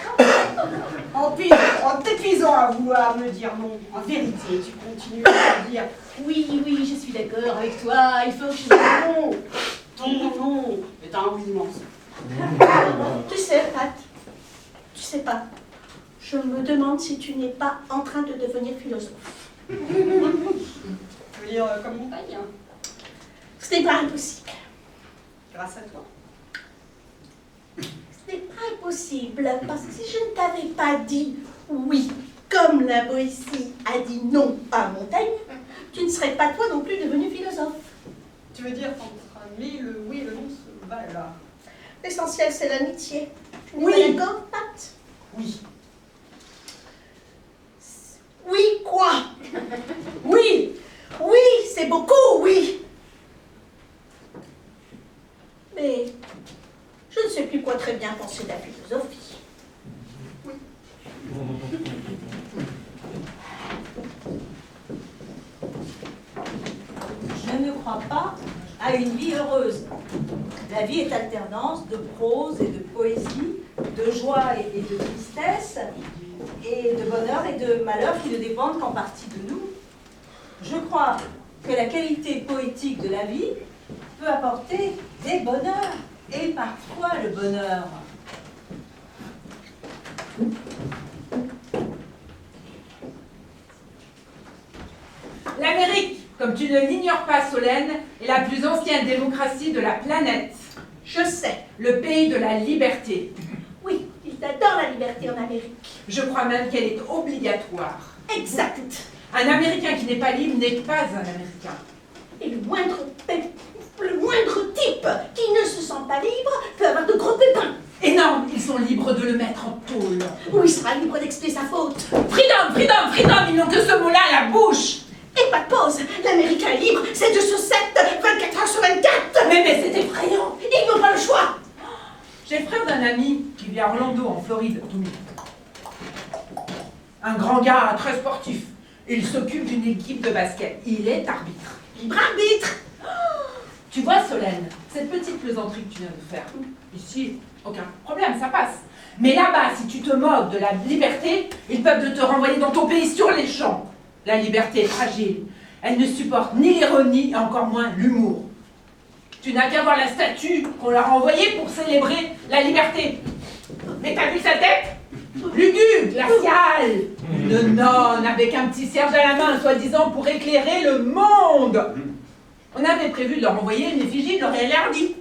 S9: En t'épuisant à vouloir me dire non, en vérité, tu continues à me dire oui, je suis d'accord avec toi, il faut que je dise non. Ton non est un oui immense.
S5: Tu sais, Pat, tu sais pas, je me demande si tu n'es pas en train de devenir philosophe.
S9: Tu veux dire comme montagne, hein?
S5: Ce n'est pas impossible.
S9: Grâce à toi.
S5: Ce n'est pas impossible, parce que si je ne t'avais pas dit oui, comme la Boétie a dit non à Montaigne, tu ne serais pas toi non plus devenu philosophe.
S9: Tu veux dire qu'entre amis, le oui et le non se valent là?
S5: L'essentiel, c'est l'amitié. Tu n'es
S9: Oui.
S5: pas d'accord, Pat?
S9: Oui.
S5: Oui, quoi? Oui, oui, c'est beaucoup, oui. Mais je ne sais plus quoi très bien penser de la philosophie. Oui.
S10: Je ne crois pas à une vie heureuse. La vie est alternance de prose et de poésie, de joie et de tristesse, et de bonheur et de malheur qui ne dépendent qu'en partie de nous. Je crois que la qualité poétique de la vie peut apporter des bonheurs, et parfois le bonheur.
S4: L'Amérique, comme tu ne l'ignores pas, Solène, est la plus ancienne démocratie de la planète.
S5: Je sais.
S4: Le pays de la liberté.
S5: Oui, ils adorent la liberté en Amérique.
S4: Je crois même qu'elle est obligatoire.
S5: Exact.
S4: Un Américain qui n'est pas libre n'est pas un Américain.
S5: Et le moindre type qui ne se sent pas libre peut avoir de gros pépins.
S4: Et non, ils sont libres de le mettre en tôle.
S5: Ou il sera libre d'expier sa faute.
S4: Freedom, freedom, freedom, ils n'ont que ce mot-là à la bouche.
S5: Et pas de pause. L'Américain est libre 7 jours sur 7, 24 heures sur 24.
S4: Mais c'est effrayant.
S5: Ils n'ont pas le choix.
S4: J'ai le frère d'un ami qui vit à Orlando, en Floride, Tommy. Un grand gars très sportif. Il s'occupe d'une équipe de basket. Il est arbitre.
S5: Libre arbitre.
S4: Tu vois, Solène, cette petite plaisanterie que tu viens de faire, ici, aucun problème, ça passe. Mais là-bas, si tu te moques de la liberté, ils peuvent te renvoyer dans ton pays sur les champs. La liberté est fragile. Elle ne supporte ni l'ironie et encore moins l'humour. Tu n'as qu'à voir la statue qu'on leur a envoyée pour célébrer la liberté. Mais t'as vu sa tête? Lugubre, glaciale. Une nonne avec un petit cierge à la main, soi-disant pour éclairer le monde. On avait prévu de leur envoyer une effigie de Laurel dit.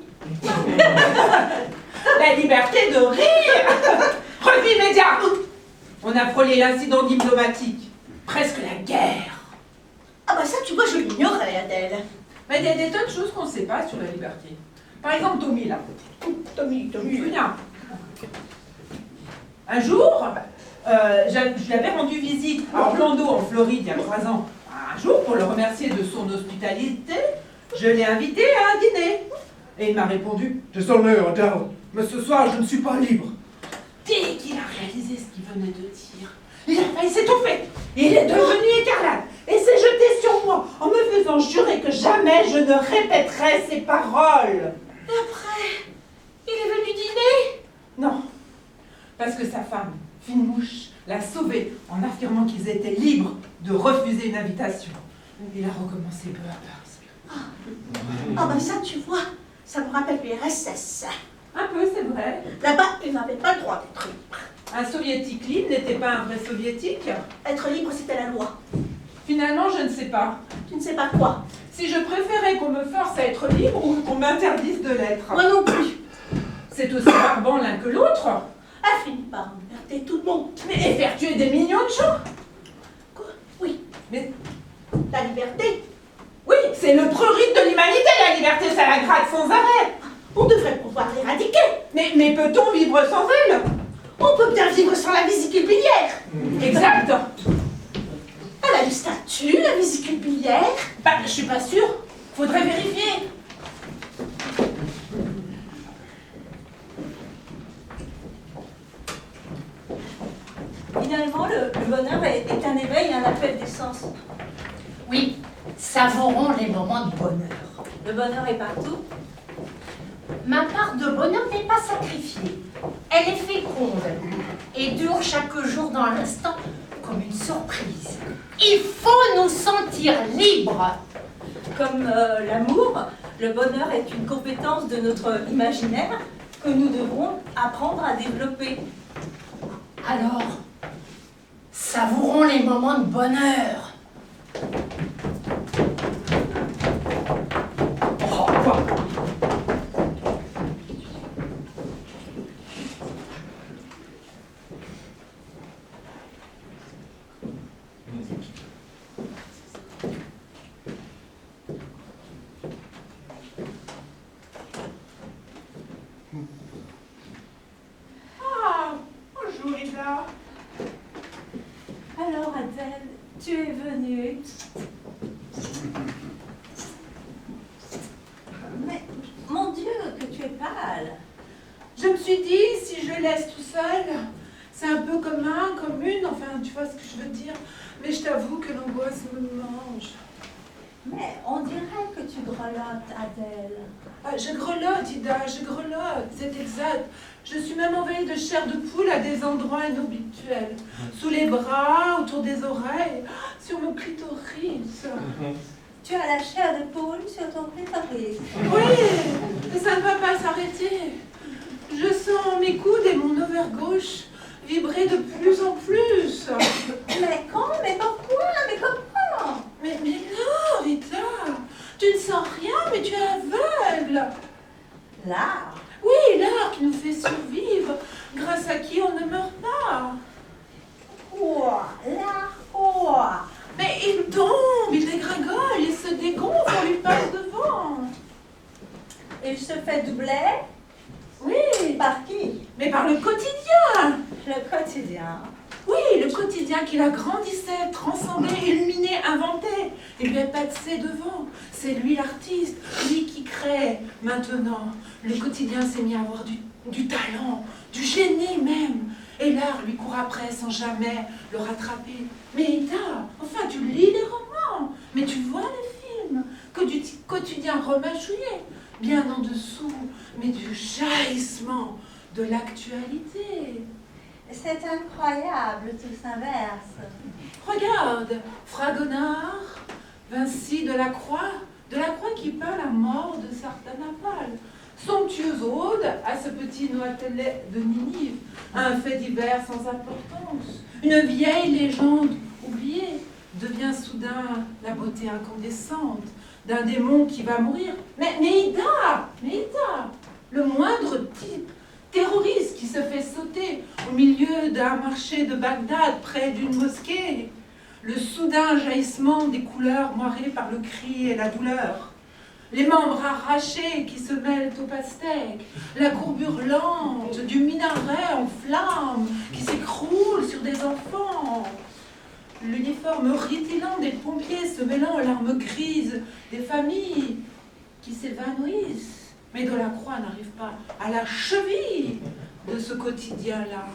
S4: La liberté de rire. Refus immédiat. On a frôlé l'incident diplomatique. Presque la guerre.
S5: Ah bah ça, tu vois, je l'ignorais, Adèle.
S4: Mais il y a des tas de choses qu'on ne sait pas sur la liberté. Par exemple, Tommy, là.
S5: Tommy.
S4: Viens. Un jour, je lui avais rendu visite à Orlando, en Floride, il y a 3 ans. Un jour, pour le remercier de son hospitalité, je l'ai invité à un dîner. Et il m'a répondu « Désolé, Adèle, mais ce soir, je ne suis pas libre. » Dès qu'il a réalisé ce qu'il venait de dire, il a failli s'étouffer. Il est devenu écarlate et s'est jeté sur moi en me faisant jurer que jamais je ne répéterais ces paroles.
S5: Et après, il est venu dîner?
S4: Non, parce que sa femme, Fine Mouche, l'a sauvé en affirmant qu'ils étaient libres de refuser une invitation. Il a recommencé peu à peu.
S5: Ah bah ça, tu vois, ça me rappelle l'URSS.
S4: Un peu, c'est vrai.
S5: Là-bas, ils n'avaient pas le droit d'être libres.
S4: Un soviétique libre n'était pas un vrai soviétique.
S5: Être libre, c'était la loi.
S4: Finalement, je ne sais pas.
S5: Tu ne sais pas quoi?
S4: Si je préférais qu'on me force à être libre ou qu'on m'interdise de l'être.
S5: Moi non plus.
S4: C'est aussi barbant l'un que l'autre.
S5: Elle finit par emmerder tout le monde.
S4: Mais et faire tuer des millions de gens.
S5: Quoi? Oui.
S4: Mais
S5: La liberté.
S4: oui, c'est le prurite de l'humanité, la liberté, ça la gratte sans arrêt.
S5: On devrait pouvoir l'éradiquer.
S4: Mais peut-on vivre sans elle?
S5: On peut bien vivre sans la vésicule biliaire.
S4: Exact.
S5: Elle a du statut, la vésicule biliaire.
S4: Bah, je suis pas sûre. Faudrait vérifier.
S10: Finalement, le bonheur est un éveil, un appel des sens.
S6: Oui, savourons les moments de bonheur.
S10: Le bonheur est partout.
S6: Ma part de bonheur n'est pas sacrifiée. Elle est féconde et dure chaque jour dans l'instant comme une surprise. Il faut nous sentir libres.
S10: Comme l'amour, le bonheur est une compétence de notre imaginaire que nous devrons apprendre à développer.
S6: Alors, savourons les moments de bonheur.
S4: Oh, quoi? Ah, bonjour Ida.
S10: Alors Adèle, tu es venue. Mais, mon Dieu, que tu es pâle.
S4: Je me suis dit, si je laisse tout seul, c'est un peu commun, commune, enfin, tu vois ce que je veux dire. Mais je t'avoue que l'angoisse me mange.
S10: Mais on dirait que tu grelottes, Adèle.
S4: Ah, je grelotte, Ida, je grelotte, c'est exact. Je suis même envahie de chair de poule à des endroits inhabituels. Sous les bras, autour des oreilles, sur mon clitoris.
S10: Tu as la chair de poule sur ton clitoris.
S4: Oui, mais ça ne va pas s'arrêter. Je sens mes coudes et mon ovaire gauche vibrer de plus en plus.
S10: Mais quand? Mais pourquoi? Mais comment?
S4: Mais non, Rita, tu ne sens rien, mais tu es aveugle.
S10: L'art.
S4: Oui, l'art qui nous fait survivre, grâce à qui on ne meurt pas.
S10: Quoi? L'art quoi?
S4: Mais il tombe, il dégringole, il se dégonfle, on lui passe devant.
S10: Il se fait doubler?
S4: Oui,
S10: Par qui?
S4: mais par le quotidien.
S10: Le quotidien.
S4: Oui, le quotidien qui la grandissait, transcendait, illuminait, inventait, et lui a passé devant. C'est lui l'artiste, lui qui crée. Maintenant, le quotidien s'est mis à avoir du talent, du génie même. Et l'art lui court après sans jamais le rattraper. Mais Ida, enfin tu lis les romans, mais tu vois les films, que du quotidien remâchouillé, bien en dessous, mais du jaillissement de l'actualité.
S10: C'est incroyable, tout s'inverse.
S4: Regarde, Fragonard, Vinci de la Croix qui peint la mort de Sardanapale. Somptueuse ode à ce petit Noatelet de Ninive, un fait divers sans importance. Une vieille légende oubliée devient soudain la beauté incandescente d'un démon qui va mourir. Mais Ida, le moindre type terroriste qui se fait sauter au milieu d'un marché de Bagdad près d'une mosquée, le soudain jaillissement des couleurs moirées par le cri et la douleur, les membres arrachés qui se mêlent au pastèque, la courbure lente du minaret en flammes qui s'écroule sur des enfants, l'uniforme rutilant des pompiers se mêlant aux larmes grises des familles qui s'évanouissent. Mais Delacroix n'arrive pas à la cheville de ce quotidien-là.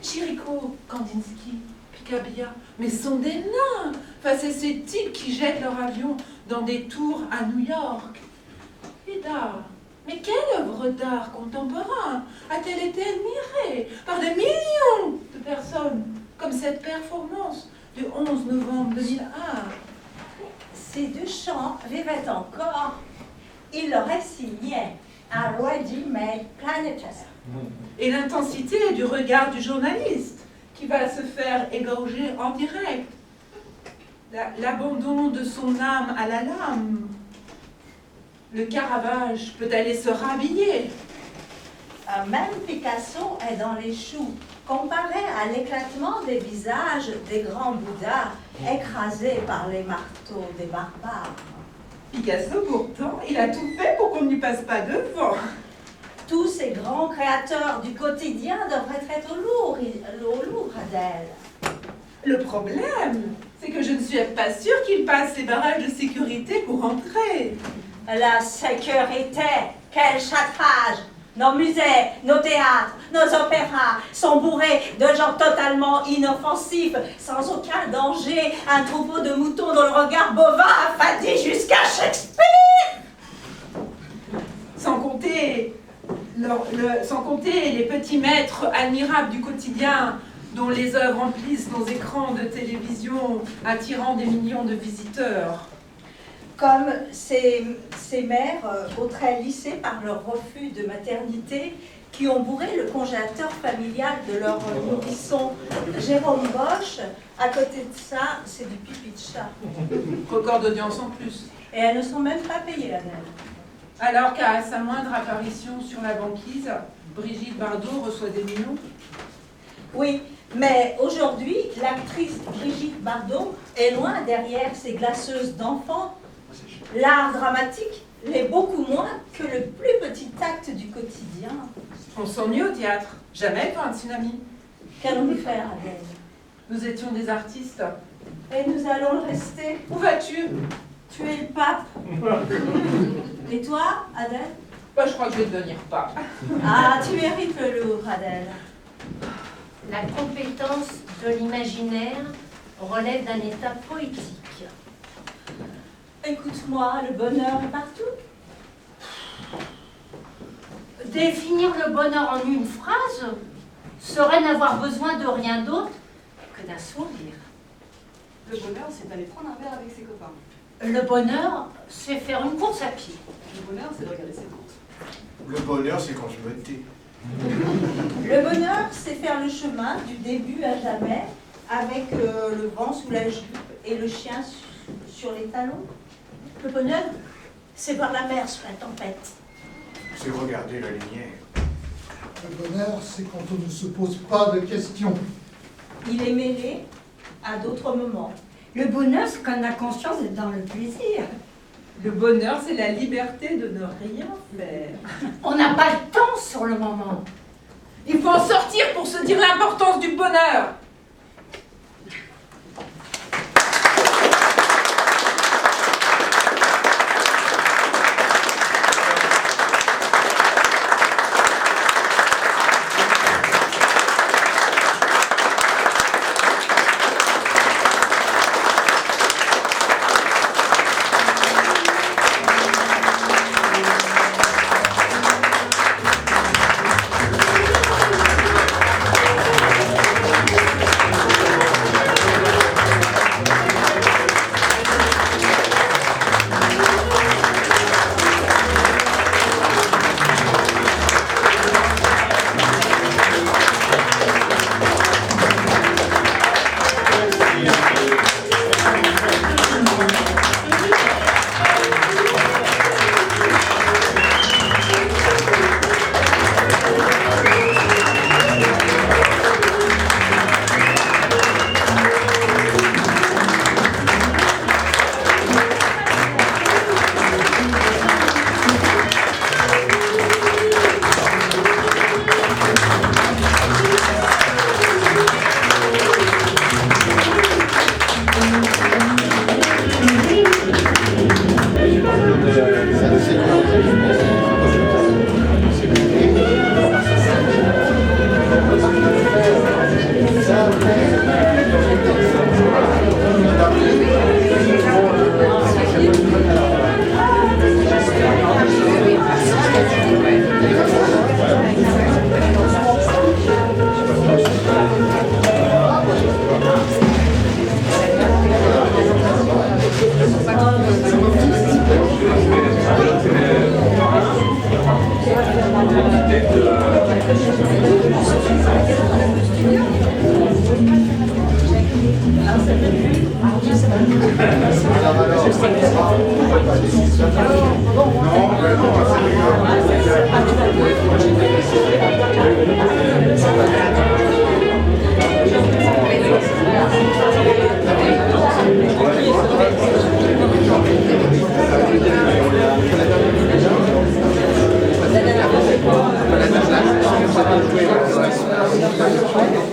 S4: Chirico, Kandinsky, Picabia, mais sont des nains face à ces types qui jettent leur avion dans des tours à New York. Ida, mais quelle œuvre d'art contemporain a-t-elle été admirée par des millions de personnes comme cette performance du 11 novembre 2001?
S10: Si Duchamp vivait encore, il aurait signé un ready-made planétaire.
S4: Et l'intensité du regard du journaliste qui va se faire égorger en direct. l'abandon de son âme à la lame. Le Caravage peut aller se rhabiller.
S10: Même Picasso est dans les choux, comparé à l'éclatement des visages des grands Bouddhas écrasés par les marteaux des barbares.
S4: Picasso, pourtant, il a tout fait pour qu'on ne lui passe pas devant.
S10: Tous ces grands créateurs du quotidien devraient être au Louvre, Adèle.
S4: Le problème, c'est que je ne suis pas sûre qu'il passe les barrages de sécurité pour entrer.
S10: La sécurité, quel châtrage! Nos musées, nos théâtres, nos opéras sont bourrés de gens totalement inoffensifs, sans aucun danger, un troupeau de moutons dont le regard bovin affadit jusqu'à Shakespeare.
S4: Sans compter les petits maîtres admirables du quotidien dont les œuvres remplissent nos écrans de télévision, attirant des millions de visiteurs.
S10: Comme ces mères aux traits lissés par leur refus de maternité qui ont bourré le congélateur familial de leur nourrisson Jérôme Bosch. À côté de ça, c'est du pipi de chat.
S4: Record d'audience en plus.
S10: Et elles ne sont même pas payées, Annelle.
S4: Alors qu'à sa moindre apparition sur la banquise, Brigitte Bardot reçoit des millions.
S10: Oui, mais aujourd'hui, l'actrice Brigitte Bardot est loin derrière ses glaceuses d'enfants. L'art dramatique l'est beaucoup moins que le plus petit acte du quotidien.
S4: On s'ennuie au théâtre, jamais pour un tsunami.
S10: Qu'allons-nous faire, Adèle?
S4: Nous étions des artistes.
S10: Et nous allons le rester.
S4: Où vas-tu?
S10: Tu es le pape. Et toi, Adèle?
S4: Bah, je crois que je vais devenir pape.
S10: Ah, tu mérites le Louvre, Adèle.
S6: La compétence de l'imaginaire relève d'un état poétique.
S10: Écoute-moi, le bonheur est partout.
S6: Définir le bonheur en une phrase serait n'avoir besoin de rien d'autre que d'un sourire.
S9: Le bonheur, c'est d'aller prendre un verre avec ses copains.
S6: Le bonheur, c'est faire une course à pied.
S9: Le bonheur, c'est de regarder ses tantes.
S7: Le bonheur, c'est quand je me tais.
S10: Le bonheur, c'est faire le chemin du début à jamais avec le vent sous la jupe et le chien sur les talons. Le bonheur, c'est voir la mer sous la tempête.
S7: C'est regarder la lumière.
S8: Le bonheur, c'est quand on ne se pose pas de questions.
S10: Il est mêlé à d'autres moments.
S3: Le bonheur, c'est qu'on a conscience d'être dans le plaisir.
S4: Le bonheur, c'est la liberté de ne rien faire.
S6: On n'a pas le temps sur le moment.
S4: Il faut en sortir pour se dire l'importance du bonheur.
S1: Voilà.